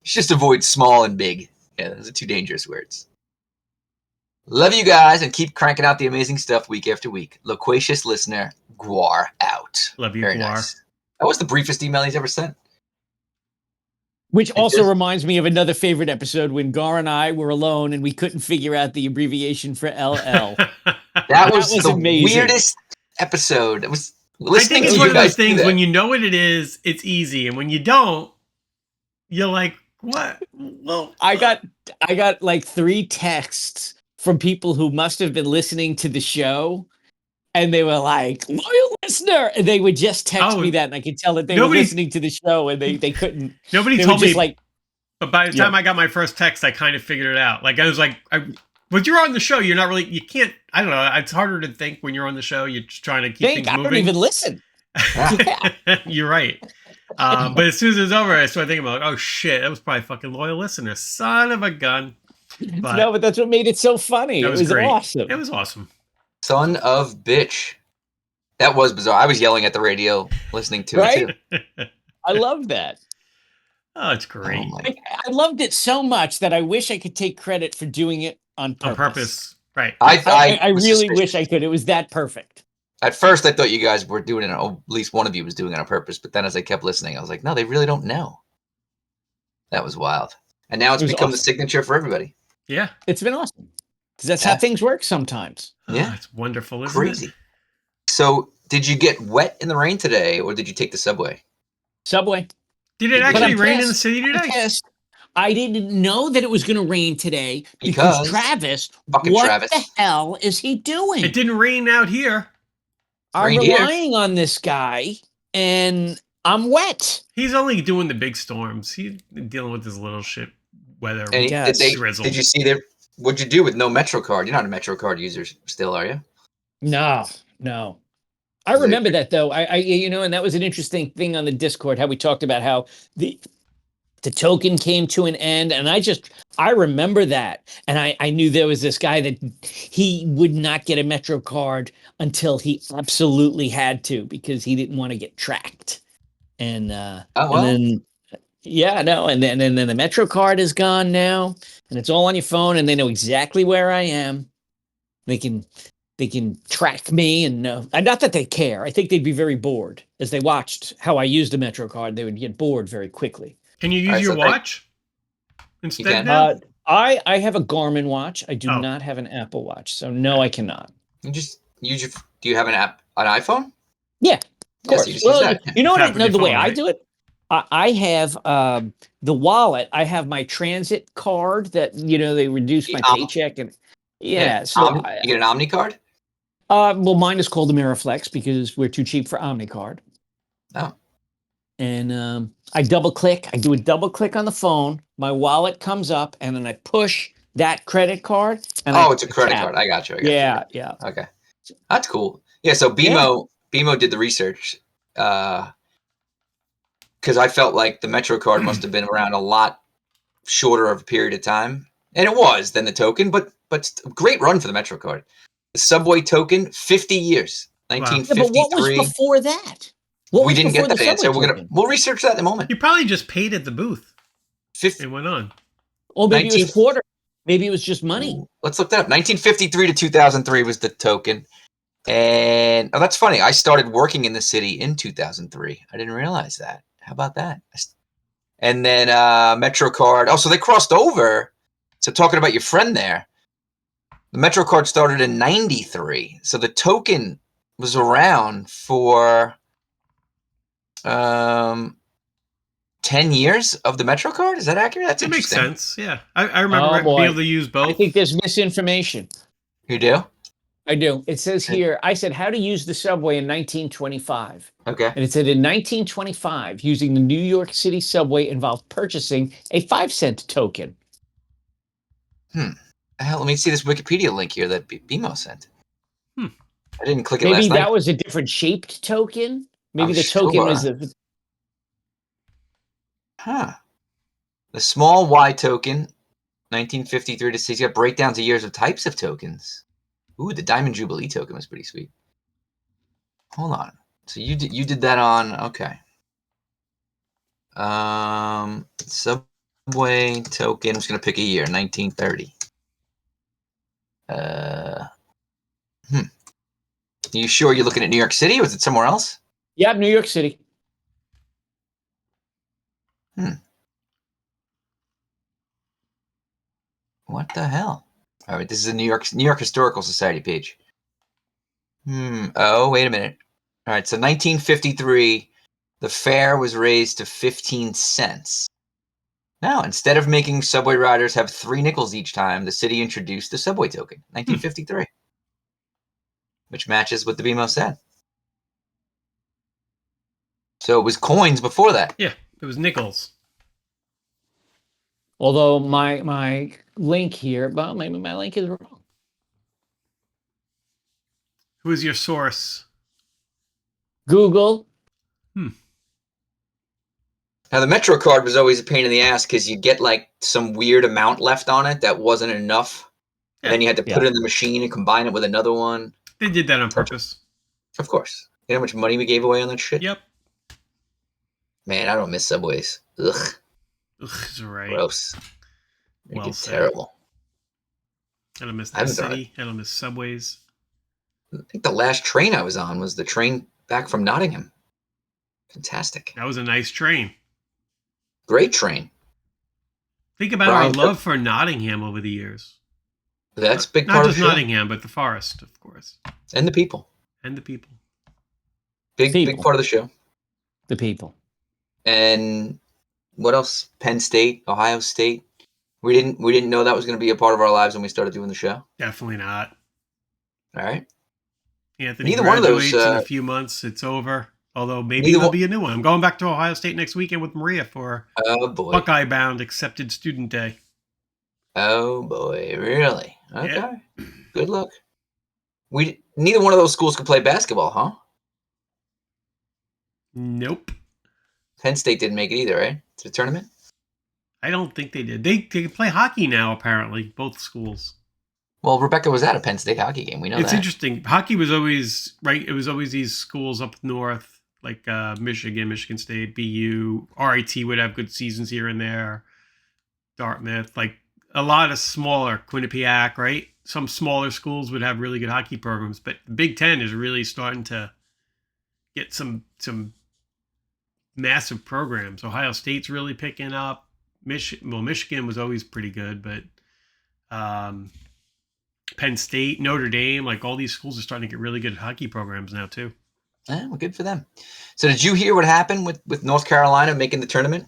Just avoid small and big. Yeah, those are two dangerous words. Love you guys and keep cranking out the amazing stuff week after week. Loquacious listener, Guar out.
Love you,
Very
Guar.
nice. That was the briefest email he's ever sent.
Which also reminds me of another favorite episode when Gar and I were alone and we couldn't figure out the abbreviation for LL.
That was the
amazing.
weirdest episode. It was
I
listening
think it's
to
one
you
of those
guys do
things
that.
when you know what it is, it's easy, and when you don't, you're like, "What?" Well,
I got like 3 texts from people who must have been listening to the show, and they were like, "Loyal listener," and they would just text me that, and I could tell that they were listening to the show, and they couldn't.
Nobody
they
told
were just
me.
like,
But by the time I got my first text, I kind of figured it out. Like I was like, but you're on the show. You're not really. You can't. I don't know. It's harder to think when you're on the show. You're just trying to keep things moving.
I don't even listen. Yeah.
You're right. But as soon as it's over, I started thinking about, like, oh shit, that was probably a fucking loyal listener. Son of a gun. But
no, but that's what made it so funny. It was
great.
awesome.
It was awesome.
Son of bitch. That was bizarre. I was yelling at the radio listening to it too.
I love that.
Oh, it's great.
I loved it so much that I wish I could take credit for doing it on purpose.
On purpose, right.
I really wish I could. It was that perfect.
At first, I thought you guys were doing it, or at least one of you was doing it on purpose. But then as I kept listening, I was like, no, they really don't know. That was wild. And now it's become the signature for everybody.
Yeah.
It's been awesome. Because that's how things work sometimes.
Yeah.
It's wonderful, isn't
Crazy.
it?
So, did you get wet in the rain today, or did you take the subway?
Subway.
Did it actually rain in the city today?
I didn't know that it was going to rain today because Travis, what the hell is he doing?
It didn't rain out here.
I'm relying on this guy, and I'm wet.
He's only doing the big storms. He's dealing with this little shit weather.
And did you see there? What'd you do with no Metro card? You're not a Metro card user still, are you?
No. I remember that though. I and that was an interesting thing on the Discord, how we talked about how the token came to an end. And I remember that. And I knew there was this guy that he would not get a Metro card until he absolutely had to, because he didn't want to get tracked. And, and then the Metro card is gone now, and it's all on your phone, and they know exactly where I am. They can track me, and not that they care. I think they'd be very bored as they watched how I used a Metro card. They would get bored very quickly.
Can you use your watch instead now?
I have a Garmin watch. I do not have an Apple Watch, so no, I cannot.
You just use your. Do you have an iPhone?
Yeah, of course. You know what? The way I do it, I have the wallet. I have my transit card that they reduce my paycheck, and so
you get an Omni card.
Well, mine is called the Miraflex because we're too cheap for OmniCard.
Oh.
And I double click. I do a double click on the phone. My wallet comes up, and then I push that credit card. And
it's a credit card. I got you.
Yeah.
Okay, that's cool. Yeah. So BMO did the research because I felt like the Metro card must have been around a lot shorter of a period of time, and it was than the token, but great run for the Metro card. The subway token, 50 years, 1953.
Yeah, but what was before that?
We didn't get that answer. We'll research that in a moment.
You probably just paid at the booth.
50.
It went on.
Or maybe it was quarter. Maybe it was just money.
Ooh, let's look that up. 1953 to 2003 was the token. And that's funny. I started working in the city in 2003. I didn't realize that. How about that? And then Metro card. Oh, so they crossed over. So talking about your friend there, the Metro card started in 93. So the token was around for 10 years of the Metro card. Is that accurate? That
makes sense. Yeah. I remember being able to use both.
I think there's misinformation.
You do?
I do. It says here, I said how to use the subway in 1925.
Okay.
And it said in 1925, using the New York City subway involved purchasing a 5-cent token.
Hell, let me see this Wikipedia link here that BMO sent. I didn't click it last night.
Maybe that was a different shaped token. Maybe the token was the...
The small Y token, 1953 to 60. Got breakdowns of years of types of tokens. Ooh, the Diamond Jubilee token was pretty sweet. Hold on. So you did that on Subway token. I'm just gonna pick a year, 1930. You sure you're looking at New York City, or is it somewhere else?
Yep, New York City.
What the hell? All right, this is a New York Historical Society page. Oh, wait a minute. All right, so 1953, the fare was raised to 15 cents. Now, instead of making subway riders have 3 nickels each time, the city introduced the subway token. 1953, which matches what the BMO said. So it was coins before that.
Yeah, it was nickels.
Although my link here, well, maybe my link is wrong.
Who is your source?
Google.
Now, the Metro card was always a pain in the ass because you'd get like some weird amount left on it that wasn't enough.
Yeah.
And then you had to put it in the machine and combine it with another one.
They did that on purpose.
Of course. You know how much money we gave away on that shit?
Yep.
Man, I don't miss subways. Ugh.
Ugh, it's right.
Gross.
Well
It's
said.
terrible.
I don't miss
I
the
haven't done
city. I don't miss subways.
I think the last train I was on was the train back from Nottingham. Fantastic.
That was a nice train.
Great train.
Think about
Brian
our
Cook-
love for Nottingham over the years.
That's a big
Not
part of
just
the show.
Nottingham, but the forest, of course,
And the people.
and the people.
Big
People.
part of the show.
The people.
And what else? Penn State, Ohio State. We didn't know that was going to be a part of our lives when we started doing the show.
Definitely not.
All right.
Anthony
Neither one of those,
graduates in a few months. It's over. Although maybe
Neither
there'll
one-
be a new one. I'm going back to Ohio State next weekend with Maria for
Oh boy.
Buckeye Bound Accepted Student Day.
Oh boy. Really? Okay.
Yeah.
Good luck. Neither one of those schools could play basketball, huh?
Nope.
Penn State didn't make it either, right? To the tournament?
I don't think they did. They can play hockey now, apparently, both schools.
Well, Rebecca was at a Penn State hockey game. We know
It's
that.
interesting. Hockey was always, right? It was always these schools up north, like Michigan State, BU, RIT would have good seasons here and there. Dartmouth, like a lot of smaller, Quinnipiac, right? Some smaller schools would have really good hockey programs, but the Big Ten is really starting to get some massive programs. Ohio State's really picking up. Michigan was always pretty good, but Penn State, Notre Dame, like all these schools are starting to get really good hockey programs now too.
Well, good for them. So did you hear what happened with North Carolina making the tournament?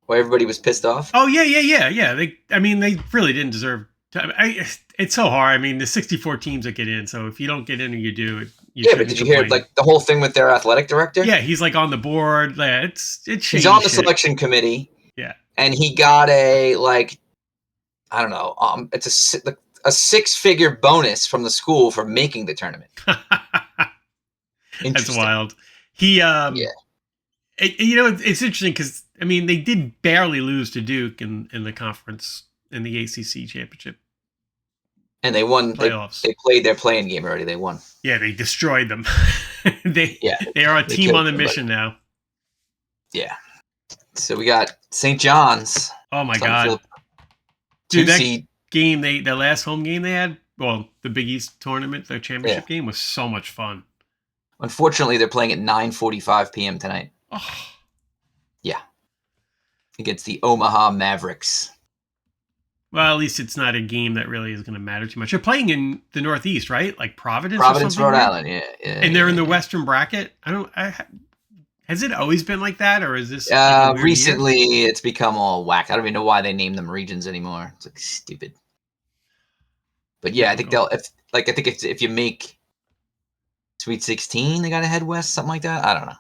Where everybody was pissed off?
Oh yeah. They really didn't deserve. It's so hard. I mean, the 64 teams that get in. So if you don't get in, or you do it.
But did you hear like the whole thing with their athletic director?
Yeah, he's like on the board. Yeah, it's
He's on the selection committee.
Yeah,
and he got a I don't know. It's a 6-figure bonus from the school for making the tournament.
That's wild. He it's interesting because I mean they did barely lose to Duke in the conference in the ACC championship.
And they won
playoffs.
They played their playing game already. They won.
Yeah, they destroyed them. They are a
They
team on the
killed
mission now.
Yeah. So we got St. John's.
Oh my God. Dude,
2
that
seed.
game the last home game they had, well, the Big East tournament, the championship game was so much fun.
Unfortunately, they're playing at 9:45 p.m. tonight.
Oh.
Yeah. Against the Omaha Mavericks.
Well, at least it's not a game that really is going to matter too much. You're playing in the Northeast, right? Like Providence,
Rhode
right?
Island. Yeah.
And they're in the Western bracket. Has it always been like that, or is this
recently? It's become all whack. I don't even know why they name them regions anymore. It's like stupid. But yeah, I think if you make Sweet 16, they got to head west, something like that. I don't know.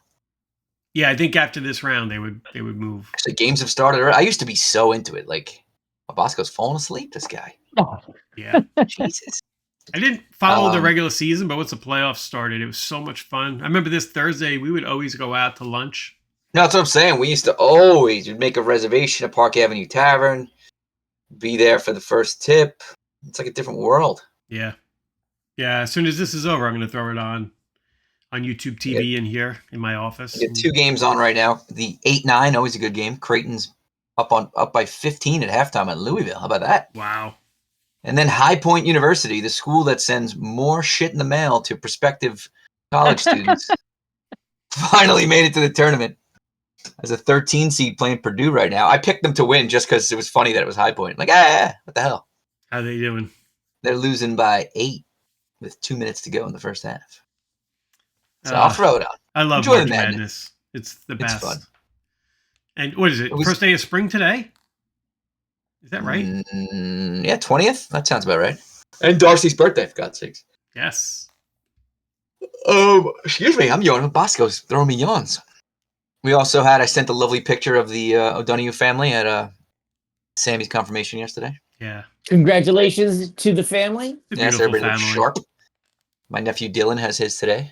Yeah, I think after this round they would move.
Actually, games have started. I used to be so into it. Like, Bosco's falling asleep. This guy.
Oh.
Yeah.
Jesus.
I didn't follow the regular season, but once the playoffs started, it was so much fun. I remember this Thursday, we would always go out to lunch.
No, that's what I'm saying. We used to you'd make a reservation at Park Avenue Tavern, be there for the first tip. It's like a different world.
Yeah. Yeah, as soon as this is over, I'm going to throw it on YouTube TV in here in my office.
We get 2 games on right now. The 8-9, always a good game. Creighton's up by 15 at halftime at Louisville. How about that?
Wow.
And then High Point University, the school that sends more shit in the mail to prospective college students, finally made it to the tournament as a 13 seed playing Purdue right now. I picked them to win just because it was funny that it was High Point. Like, what the hell?
How they doing?
They're losing by 8 with 2 minutes to go in the first half. So I'll throw it out.
I love
Enjoy
March
the
Madness. It's the best.
It's fun.
And what is it? First day of spring today? Is that right?
Yeah, 20th. That sounds about right. And Darcy's birthday, for God's sakes.
Yes.
Excuse me, I'm yawning. Bosco's throwing me yawns. We also I sent a lovely picture of the O'Donoghue family at Sammy's confirmation yesterday.
Yeah.
Congratulations to the family.
It's a
Yes,
beautiful
everybody looks
family.
sharp. My nephew Dylan has his today.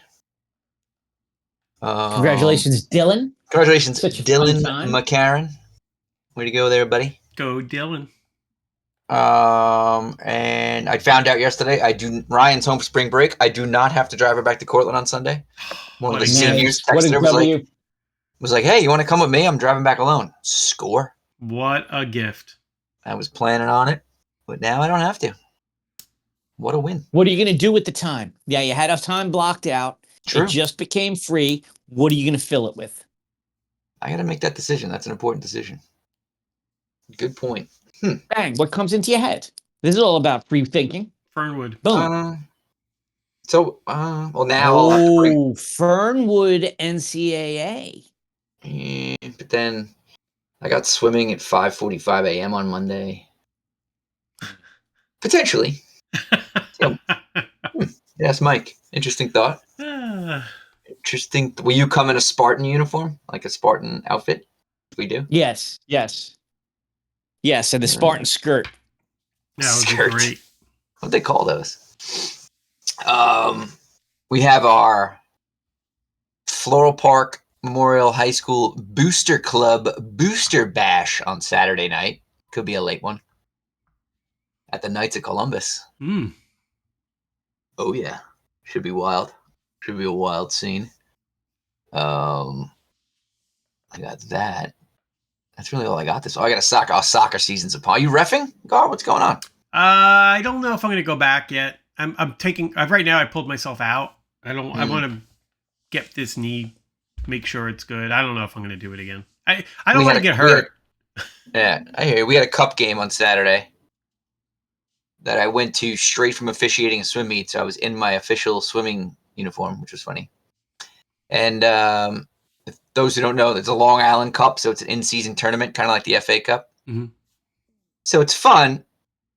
Congratulations, Dylan.
Congratulations,
Such a
Dylan
fun time.
McCarron. Way to go there, buddy.
Go Dylan.
And I found out yesterday Ryan's home for spring break. I do not have to drive her back to Cortland on Sunday. One of the seniors texted her, was like, hey, you want to come with me? I'm driving back alone. Score.
What a gift.
I was planning on it, but now I don't have to. What a win.
What are you going to do with the time? Yeah, you had a time blocked out.
True.
It just became free. What are you going to fill it with?
I got to make that decision. That's an important decision. Good point.
Bang. What comes into your head? This is all about free thinking.
Fernwood.
Boom.
Now I'll have to bring...
Fernwood NCAA.
But then I got swimming at 5:45 a.m. on Monday. Potentially. Yes, Mike. Interesting thought. Interesting. Will you come in a Spartan uniform? Like a Spartan outfit? We do?
Yes. And the Spartan skirt.
That would be great.
What do they call those? We have our Floral Park Memorial High School Booster Club Booster Bash on Saturday night. Could be a late one. At the Knights of Columbus. Oh, yeah. Should be wild. Should be a wild scene. I got that. That's really all I got I got a soccer season's upon. Are you reffing? Gar, what's going on?
I don't know if I'm going to go back yet. Right now I pulled myself out. I want to get this knee, make sure it's good. I don't know if I'm going to do it again. I don't want to get hurt.
Yeah, I hear you. We had a cup game on Saturday that I went to straight from officiating a swim meet. So I was in my official swimming uniform, which was funny. And those who don't know, it's a Long Island Cup, so it's an in-season tournament, kind of like the FA Cup.
Mm-hmm.
So it's fun,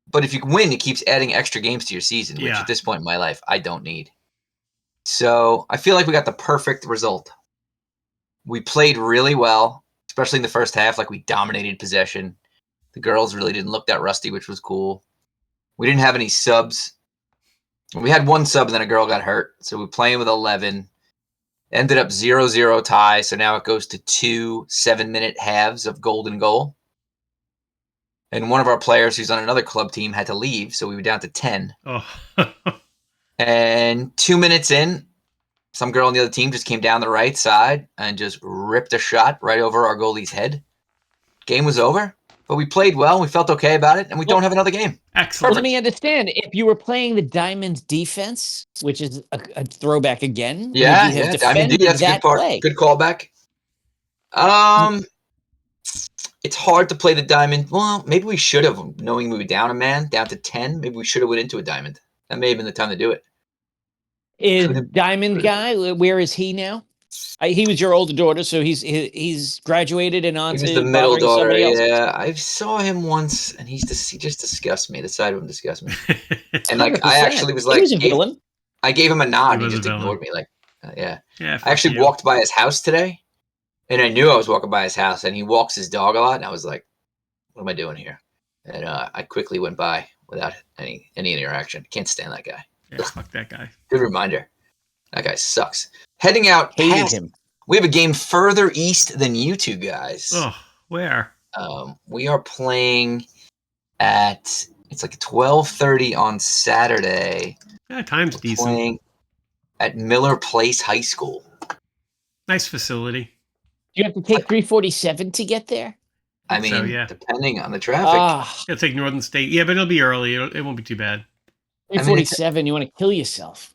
but if you win, it keeps adding extra games to your season, which
Yeah.
at this point in my life, I don't need. So I feel like we got the perfect result. We played really well, especially in the first half. Like, we dominated possession. The girls really didn't look that rusty, which was cool. We didn't have any subs. We had one sub, and then a girl got hurt. So we're playing with 11. Ended up 0-0 tie, so now it goes to 2 7-minute halves of golden goal. And one of our players who's on another club team had to leave, so we were down to 10.
Oh.
And 2 minutes in, some girl on the other team just came down the right side and just ripped a shot right over our goalie's head. Game was over, but we played well. We felt okay about it, and we don't have another game.
Excellent.
Let me understand. If you were playing the Diamond defense, which is a throwback again,
Yeah,
would you have
Diamond D,
defended
that's a
that
good part.
play?
Good callback. It's hard to play the Diamond. Well, maybe we should have, knowing we were down a man, down to 10. Maybe we should have went into a Diamond. That may have been the time to do it.
Is Diamond guy? Where is he now? He was your older daughter, so he's graduated and on
He was
to
the middle
bothering
daughter.
somebody else.
Yeah, I saw him once, and he just disgusts me. The sight of him disgusts me. And like, I
100%.
actually was like,
he was a villain.
I gave him a nod, and
He
he
was
just
a villain.
ignored me. Like, yeah.
Yeah.
I actually walked by his house today, and I knew I was walking by his house, and he walks his dog a lot, and I was like, what am I doing here? And I quickly went by without any interaction. Can't stand that guy.
Yeah, fuck that guy.
Good reminder. That guy sucks. Heading out.
Hated him.
We have a game further east than you two guys.
Oh, where?
We are playing at, it's like 12:30 on Saturday.
Yeah, time's
We're
decent.
playing at Miller Place High School.
Nice facility.
Do you have to take 347 to get there?
I mean,
So, yeah.
depending on the traffic.
Ah,
It'll take Northern State. Yeah, but it'll be early. It won't be too bad.
347. You want to kill yourself.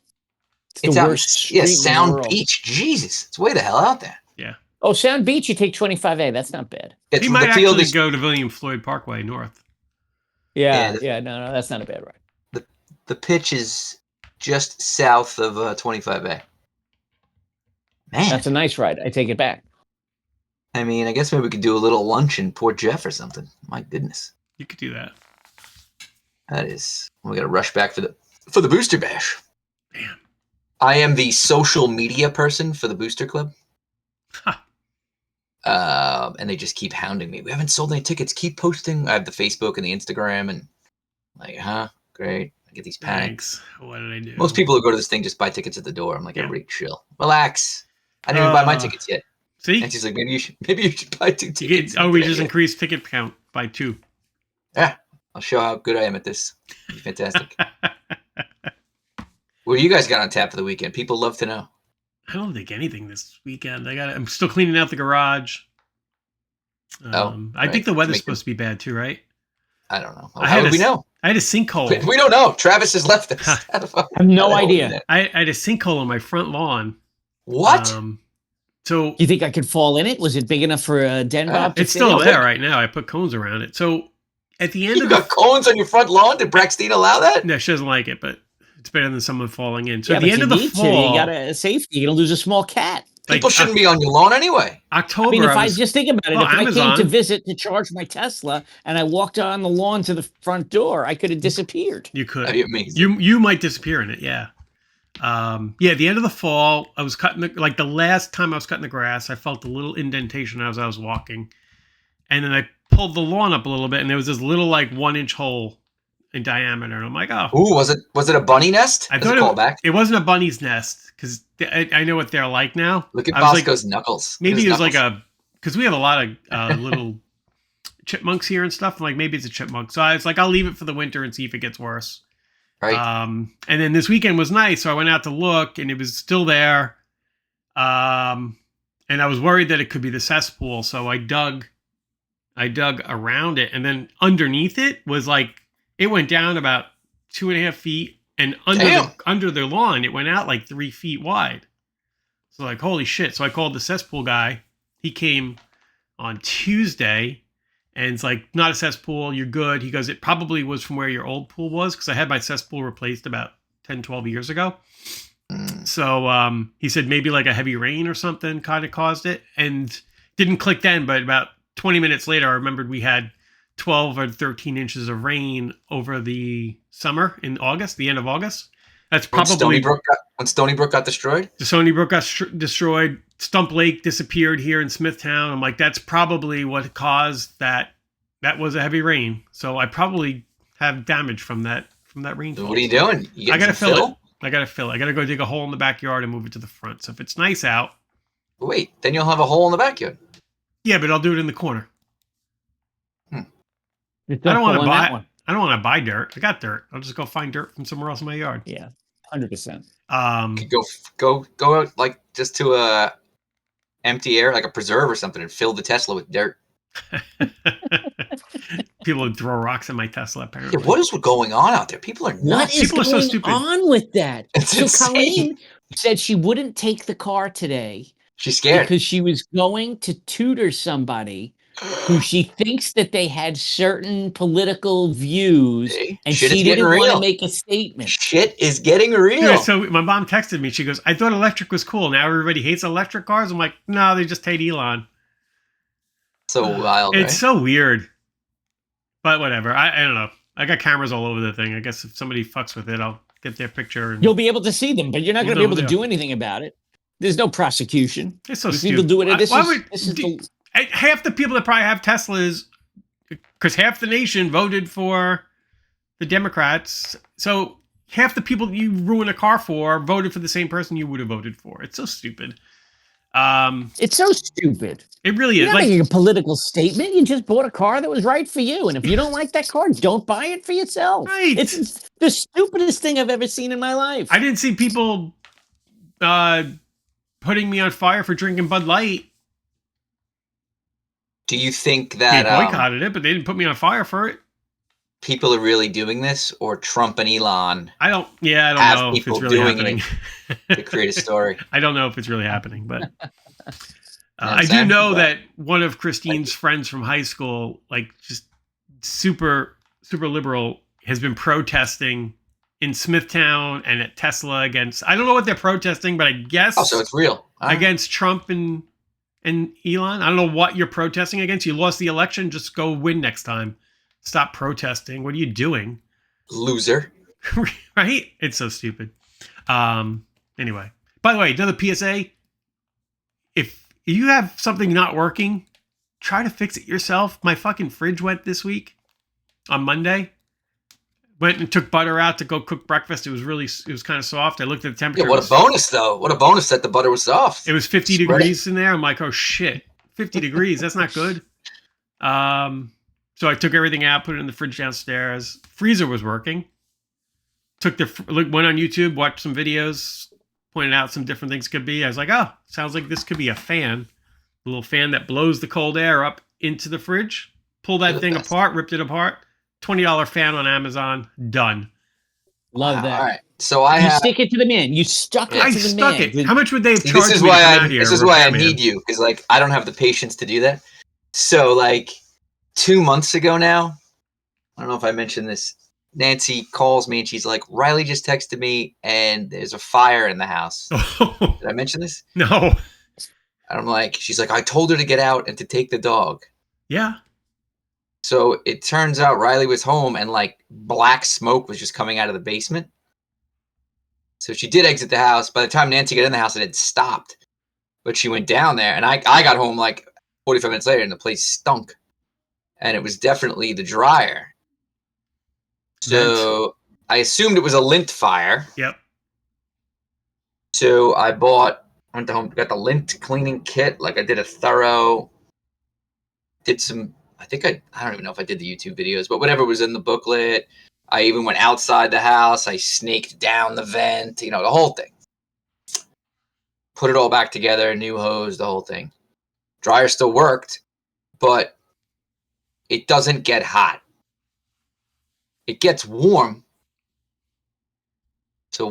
It's
the
out
worst
in,
street in the
Sound
world.
Beach. Jesus, it's way the hell out there.
Yeah.
Oh, Sound Beach, you take 25A. That's not bad.
He might actually go to William Floyd Parkway North.
Yeah, no, that's not a bad ride.
The pitch is just south of 25A. Man,
that's a nice ride. I take it back.
I mean, I guess maybe we could do a little lunch in Port Jeff or something. My goodness,
you could do that.
That is, we got to rush back for the Booster Bash.
Damn.
I am the social media person for the Booster Club. And they just keep hounding me. We haven't sold any tickets. Keep posting. I have the Facebook and the Instagram, and like, great. I get these panics.
What did I do?
Most people who go to this thing just buy tickets at the door. I'm like, everybody chill, relax. I didn't even buy my tickets yet.
See?
And she's like, maybe you should buy 2 tickets.
We just increased ticket count by 2.
Yeah, I'll show how good I am at this. It's fantastic. What do you guys got on tap for the weekend? People love to know.
I don't think anything this weekend. I'm still cleaning out the garage. I think the weather's supposed to be bad too, right?
I don't know. How do we know?
I had a sinkhole.
We don't know. Travis has left us.
I have no idea.
I had a sinkhole on my front lawn.
What?
So
you think I could fall in it? Was it big enough for a DenBob?
It's still there right now. I put cones around it. So at the end
you got cones on your front lawn? Did Braxton allow that?
No, she doesn't like it, but it's better than someone falling in. So
yeah,
at the end of the fall,
you got a safety. You're gonna lose a small cat.
People shouldn't be on your lawn anyway.
October.
I mean, if I just think about it, if
Amazon,
I came to visit to charge my Tesla and I walked on the lawn to the front door, I could have disappeared.
You could.
That'd be amazing.
You might disappear in it. Yeah. At the end of the fall, I was cutting the last time I was cutting the grass, I felt a little indentation as I was walking, and then I pulled the lawn up a little bit, and there was this little 1-inch hole in diameter, and I'm like, oh.
Ooh, was it a bunny nest?
I thought it wasn't a bunny's nest because I know what they're like now.
Look at Bosco's knuckles.
Maybe it was because we have a lot of little chipmunks here and stuff. I'm like, maybe it's a chipmunk. So I was like, I'll leave it for the winter and see if it gets worse.
Right.
And then this weekend was nice, so I went out to look, and it was still there. And I was worried that it could be the cesspool, so I dug around it, and then underneath it was it went down about 2.5 feet, and under their lawn, it went out 3 feet wide. So holy shit! So I called the cesspool guy. He came on Tuesday. And it's not a cesspool, you're good. He goes, it probably was from where your old pool was, because I had my cesspool replaced about 10, 12 years ago. So he said maybe a heavy rain or something kind of caused it. And didn't click then, but about 20 minutes later, I remembered we had 12 or 13 inches of rain over the summer in August, the end of August. That's probably
when Stony Brook got destroyed.
The Stony Brook got destroyed. Stump Lake disappeared here in Smithtown. I'm like, that's probably what caused that. That was a heavy rain. So I probably have damage from that rainfall.
So what are you doing?
I gotta fill it. I gotta go dig a hole in the backyard and move it to the front. So if it's nice out,
wait, then you'll have a hole in the backyard.
Yeah, but I'll do it in the corner.
I don't want
to buy dirt. I got dirt. I'll just go find dirt from somewhere else in my yard.
Yeah, 100%.
Could go out just to a empty air, like a preserve or something, and fill the Tesla with dirt.
People would throw rocks at my Tesla. Apparently,
what is going on out there? People are nuts.
What is going on with that?
It's
so Colleen said she wouldn't take the car today.
She's scared
because she was going to tutor somebody who she thinks that they had certain political views, and she didn't want to make a statement.
Shit is getting real.
Yeah, so my mom texted me. She goes, I thought electric was cool. Now everybody hates electric cars. I'm like, no, they just hate Elon.
So wild.
It's so weird. But whatever. I don't know. I got cameras all over the thing. I guess if somebody fucks with it, I'll get their picture. And
you'll be able to see them, but you're not going to be able to do anything about it. There's no prosecution.
It's so stupid.
People do it.
Half the people that probably have Teslas, because half the nation voted for the Democrats. So half the people you ruin a car for voted for the same person you would have voted for. It's so stupid.
It's so stupid.
It really is.
You're not making a political statement. You just bought a car that was right for you. And if you don't like that car, don't buy it for yourself.
Right.
It's the stupidest thing I've ever seen in my life.
I didn't see people putting me on fire for drinking Bud Light.
Do you think
They
that
boycotted it, but they didn't put me on fire for it.
people are really doing this, or Trump and Elon
I don't
have
know if
people
it's really
doing
happening.
to create a story?
I don't know if it's really happening, but I do
Sam?
know
Well,
that one of Christine's friends from high school, like just super liberal, has been protesting in Smithtown and at Tesla against. I don't know what they're protesting, but I guess
oh, so it's real. All right.
against Trump and Elon. I don't know what you're protesting against. You lost the election. Just go win next time. Stop protesting. What are you doing?
Loser.
Right? It's so stupid. Anyway, by the way, another PSA. If you have something not working, try to fix it yourself. My fucking fridge went this week on Monday. Went and took butter out to go cook breakfast. It was kind of soft. I looked at the temperature.
Yeah, what a bonus, though. What a bonus that the butter was soft.
It was 50
Spread
degrees in there. I'm like, oh shit, 50 degrees. That's not good. So I took everything out, put it in the fridge downstairs. Freezer was working. Went on YouTube, watched some videos, pointed out some different things could be. I was like, oh, sounds like this could be a fan. A little fan that blows the cold air up into the fridge. Pull that thing apart, ripped it apart. $20 fan on Amazon. Done.
Love that.
All right. So I
stick it to the man. You stuck it to the man.
I stuck it. How much would they have charged
This is
me
why
to come out here?
This is why I need you, because like I don't have the patience to do that. So like 2 months ago now, I don't know if I mentioned this. Nancy calls me and she's like, Riley just texted me and there's a fire in the house. Did I mention this?
No.
And I'm like, she's like, I told her to get out and to take the dog.
Yeah.
So it turns out Riley was home and like black smoke was just coming out of the basement. So she did exit the house. By the time Nancy got in the house, it had stopped. But she went down there and I got home like 45 minutes later and the place stunk. And it was definitely the dryer. So I assumed it was a lint fire.
Yep.
So I went to home, got the lint cleaning kit. Like I did a thorough, did some, I don't even know if I did the YouTube videos, but whatever was in the booklet. I even went outside the house. I snaked down the vent, the whole thing. Put it all back together, new hose, the whole thing. Dryer still worked, but it doesn't get hot. It gets warm. So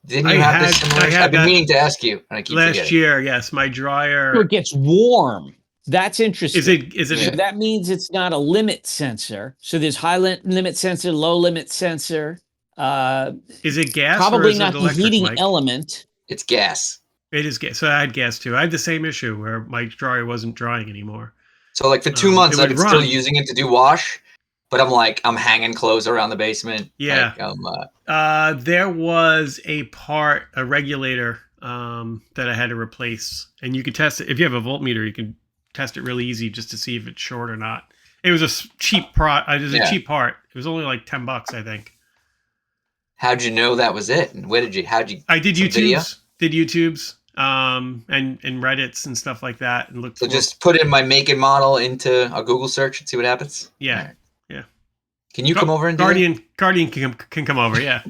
didn't you have this? I've been meaning to ask you, and I keep forgetting.
Last year, yes, my dryer.
It gets warm. That's interesting.
Is it?
So that means it's not a limit sensor. So there's high limit sensor, low limit sensor.
Is it gas?
Probably
or is
not
it
the heating
Mike?
element.
It's gas.
It is gas. So I had gas too. I had the same issue where my dryer wasn't drying anymore.
So like for 2 months, I've been still using it to do wash, but I'm hanging clothes around the basement.
Yeah.
Like,
there was a regulator that I had to replace, and you could test it if you have a voltmeter. You can test it really easy just to see if it's short or not. It was a cheap a cheap part. It was only like $10, I think.
How'd you know that was it? And
I did YouTubes, and Reddits and stuff like that, and looked.
So just put in my make and model into a Google search and see what happens.
Yeah,
right.
Yeah.
Can you come over and
Guardian can come over? Yeah.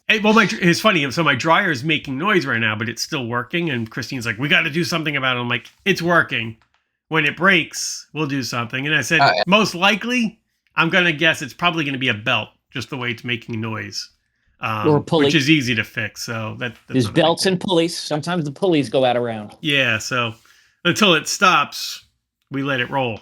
It's funny. So my dryer is making noise right now, but it's still working. And Christine's like, "We got to do something about it." I'm like, "It's working. When it breaks, we'll do something." And I said, most likely, I'm gonna guess it's probably gonna be a belt, just the way it's making noise.
Or a pulley,
which is easy to fix. So
there's belts and pulleys. Sometimes the pulleys go out around.
Yeah. So until it stops, we let it roll.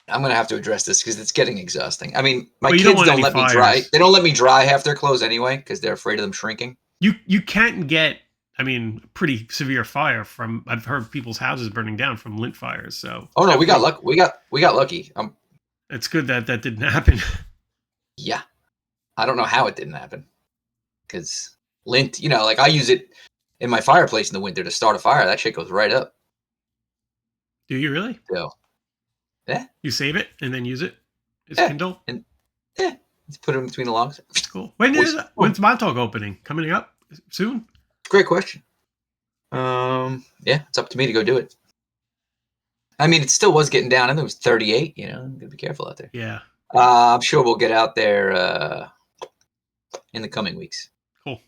I'm gonna have to address this because it's getting exhausting. I mean, my kids don't let me dry. They don't let me dry half their clothes anyway because they're afraid of them shrinking. You can't get, pretty severe fire from. I've heard people's houses burning down from lint fires. So. Oh no, we got lucky. We got lucky.
It's good that didn't happen.
Yeah, I don't know how it didn't happen because lint. Like I use it in my fireplace in the winter to start a fire. That shit goes right up.
Do you really?
So. Yeah.
You save it and then use it as Kindle?
And just put it in between the logs.
Cool. When's Montauk opening? Coming up soon?
Great question. Yeah, it's up to me to go do it. It still was getting down and it was 38, gotta be careful out there.
Yeah.
I'm sure we'll get out there in the coming weeks.
Cool.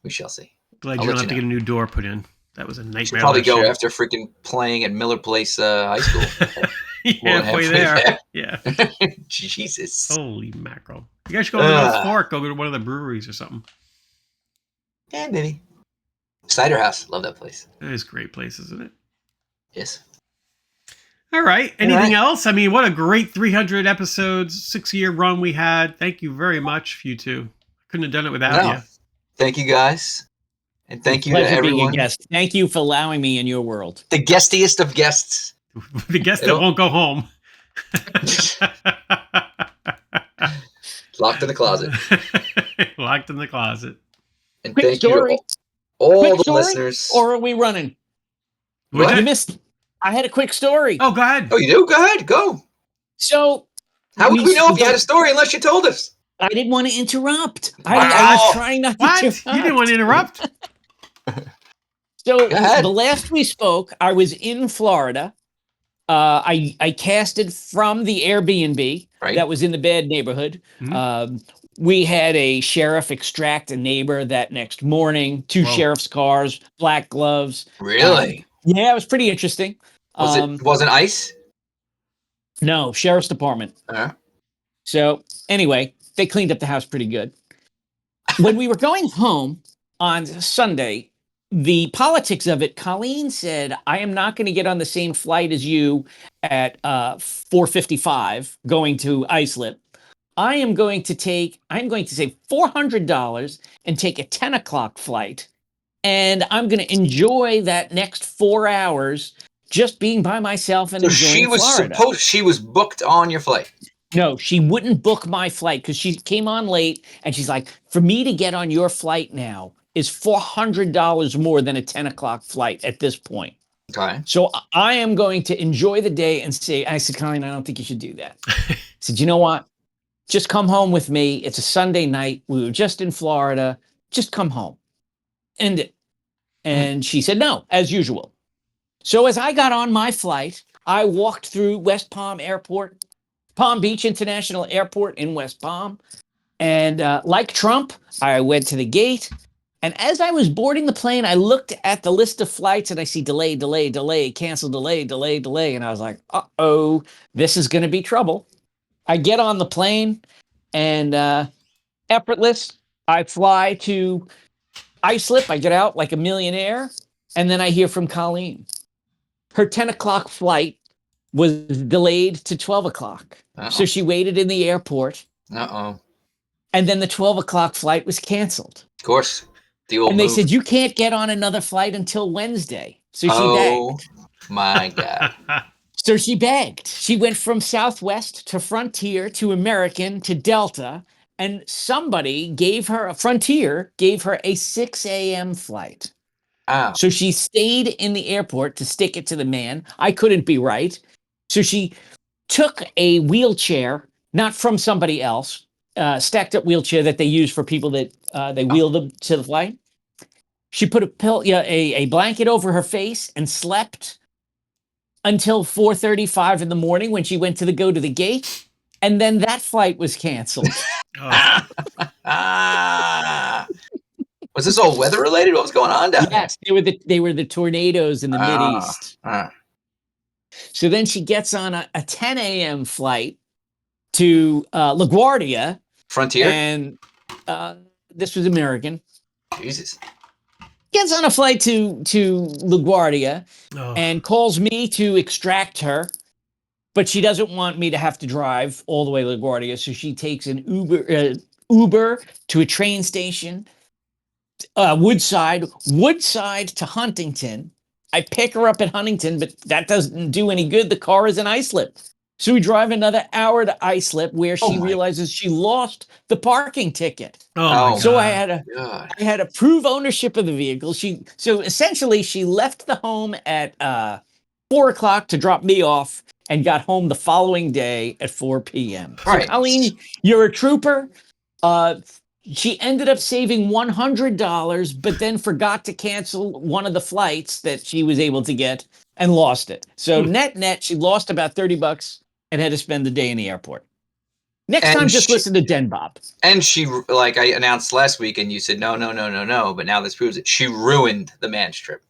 We shall see.
Glad you don't have to get a new door put in. That was a
Should
nightmare.
probably go
year.
after freaking playing at Miller Place High School.
Halfway there. Yeah.
Jesus.
Holy mackerel. You guys should go to North Fork, go to one of the breweries or something.
Yeah, maybe. Cider House. Love that place.
That is a great place, isn't it?
Yes.
All right. Anything else? I mean, what a great 300 episodes, 6-year run we had. Thank you very much, you two. Couldn't have done it without you.
Thank you, guys. And thank you to
Pleasure
everyone.
being a guest. Thank you for allowing me in your world.
The guestiest of guests.
The guest that won't go home.
Locked in the closet.
Locked in the closet.
And
Quick
thank
story.
you to all
Quick
the
story,
listeners.
or are we running?
What?
You missed. I had a quick story.
Oh, go ahead.
Oh, you do? Go ahead. Go.
So
how would we know if you had a story unless you told us?
I didn't want to interrupt.
Wow.
I was trying not to
What?
interrupt.
You didn't want to interrupt?
So
Go ahead.
the last we spoke, I was in Florida. I casted from the Airbnb that was in the bad neighborhood.
Mhm.
We had a sheriff extract a neighbor that next morning. 2 sheriff's cars, black gloves.
Really?
Yeah, it was pretty interesting.
Wasn't ICE?
No, sheriff's department. So anyway, they cleaned up the house pretty good. When we were going home on Sunday, the politics of it, Colleen said, I am not going to get on the same flight as you at 4:55 going to Islip. I'm going to save $400 and take a 10 o'clock flight. And I'm going to enjoy that next 4 hours just being by myself and enjoying Florida.
She was booked on your flight.
No, she wouldn't book my flight because she came on late and she's like, for me to get on your flight now is $400 more than a 10 o'clock flight at this point.
Okay.
So I am going to enjoy the day and say, I said, Colleen, I don't think you should do that. I said, you know what? Just come home with me. It's a Sunday night. We were just in Florida. Just come home. End it. And she said, no, as usual. So as I got on my flight, I walked through West Palm Airport, Palm Beach International Airport in West Palm. And like Trump, I went to the gate. And as I was boarding the plane, I looked at the list of flights and I see delay, cancel, delay. And I was like, uh-oh, this is going to be trouble. I get on the plane and effortless, I fly to Islip. I get out like a millionaire. And then I hear from Colleen. Her 10 o'clock flight was delayed to 12 o'clock. So she waited in the airport. And then the 12 o'clock flight was canceled.
Of course. And
they said, you can't get on another flight until Wednesday. So she begged.
Oh, my God.
So she begged. She went from Southwest to Frontier to American to Delta. And somebody Frontier gave her a 6 a.m. flight. So she stayed in the airport to stick it to the man. I couldn't be right. So she took a wheelchair, not from somebody else, stacked up wheelchair that they use for people that they wheel them to the flight. She put a blanket over her face and slept until 4:35 in the morning when she went to go to the gate. And then that flight was canceled.
Was this all weather related? What was going on down there?
Yes, they were the tornadoes in the Mideast. So then she gets on a 10 a.m. flight to LaGuardia.
Frontier?
And this was American.
Jesus.
Gets on a flight to LaGuardia and calls me to extract her. But she doesn't want me to have to drive all the way to LaGuardia. So she takes an Uber to a train station. Woodside to Huntington. I pick her up at Huntington, but that doesn't do any good. The car is in Islip. So we drive another hour to Islip where she realizes she lost the parking ticket. So I had to prove ownership of the vehicle. So essentially she left the home at 4 o'clock to drop me off and got home the following day at 4 p.m. So Colleen, you're a trooper. She ended up saving $100, but then forgot to cancel one of the flights that she was able to get and lost it. So net, she lost about $30 and had to spend the day in the airport. Next time, just listen to DenBob.
And she, like I announced last week, and you said, no, but now this proves it. She ruined the man's trip.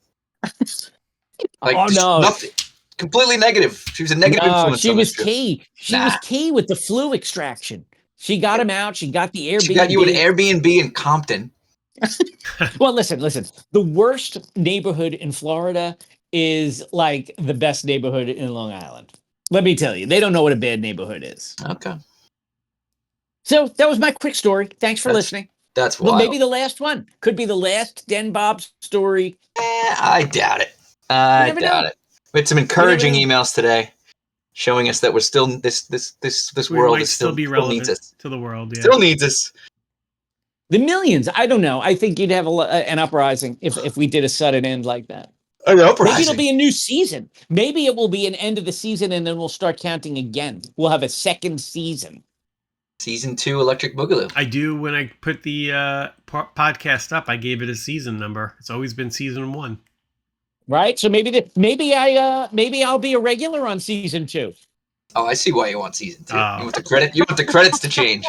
Like,
Oh,
just
no.
nothing, completely negative. She was a negative
No,
influence.
she
on
was
this trip.
key. She was key with the flu extraction. She got him out. She got the Airbnb.
She got you an Airbnb in Compton.
Well, listen. The worst neighborhood in Florida is like the best neighborhood in Long Island. Let me tell you, they don't know what a bad neighborhood is.
Okay.
So that was my quick story. Thanks for listening.
That's
Well,
wild.
maybe the last one. Could be the last DenBob story.
I doubt it. I doubt it. We had some encouraging emails today, showing us that we're still this world is
still be
still
relevant
needs us.
to the world. Yeah.
Still needs us.
The millions. I don't know. I think you'd have an uprising if we did a sudden end like that.
An uprising.
Maybe it'll be a new season. Maybe it will be an end of the season, and then we'll start counting again. We'll have a second season.
Season 2 Electric Boogaloo.
I do. When I put the podcast up, I gave it a season number. It's always been season 1.
Right. So maybe I'll be a regular on season 2.
Oh, I see why you want season 2. You want the credit. You want the credits to change.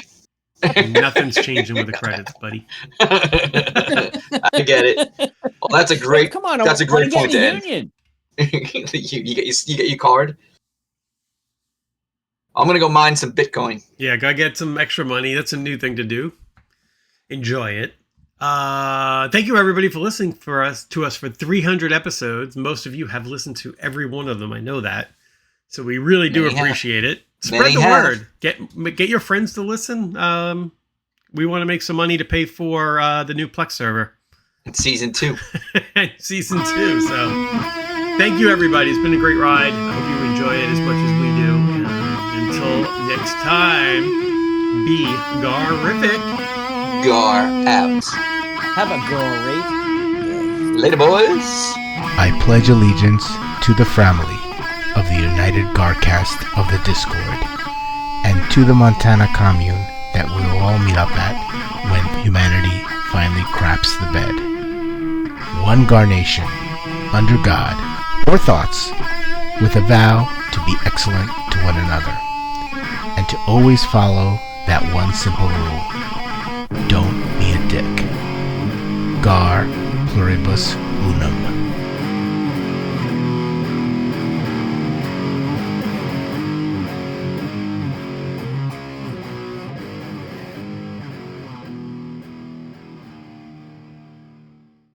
Nothing's changing with the credits, buddy.
I get it. Well, that's a great.
Come on,
that's a great point to end.
Union.
you get your card. I'm gonna go mine some Bitcoin.
Yeah, go get some extra money. That's a new thing to do. Enjoy it. Thank you everybody for listening to us for 300 episodes. Most of you have listened to every one of them. I know that. So we really do appreciate it. Spread the word. Get your friends to listen. We want to make some money to pay for the new Plex server.
It's season 2.
Season 2. So thank you everybody. It's been a great ride. I hope you enjoy it as much as we do. Until next time, be Garrific.
Gar out.
Have a great
Later, boys.
I pledge allegiance to the family of the United GarCast of the Discord, and to the Montana commune that we will all meet up at when humanity finally craps the bed. One Gar Nation, under God, or thoughts, with a vow to be excellent to one another, and to always follow that one simple rule: don't be a dick. Gar pluribus unum.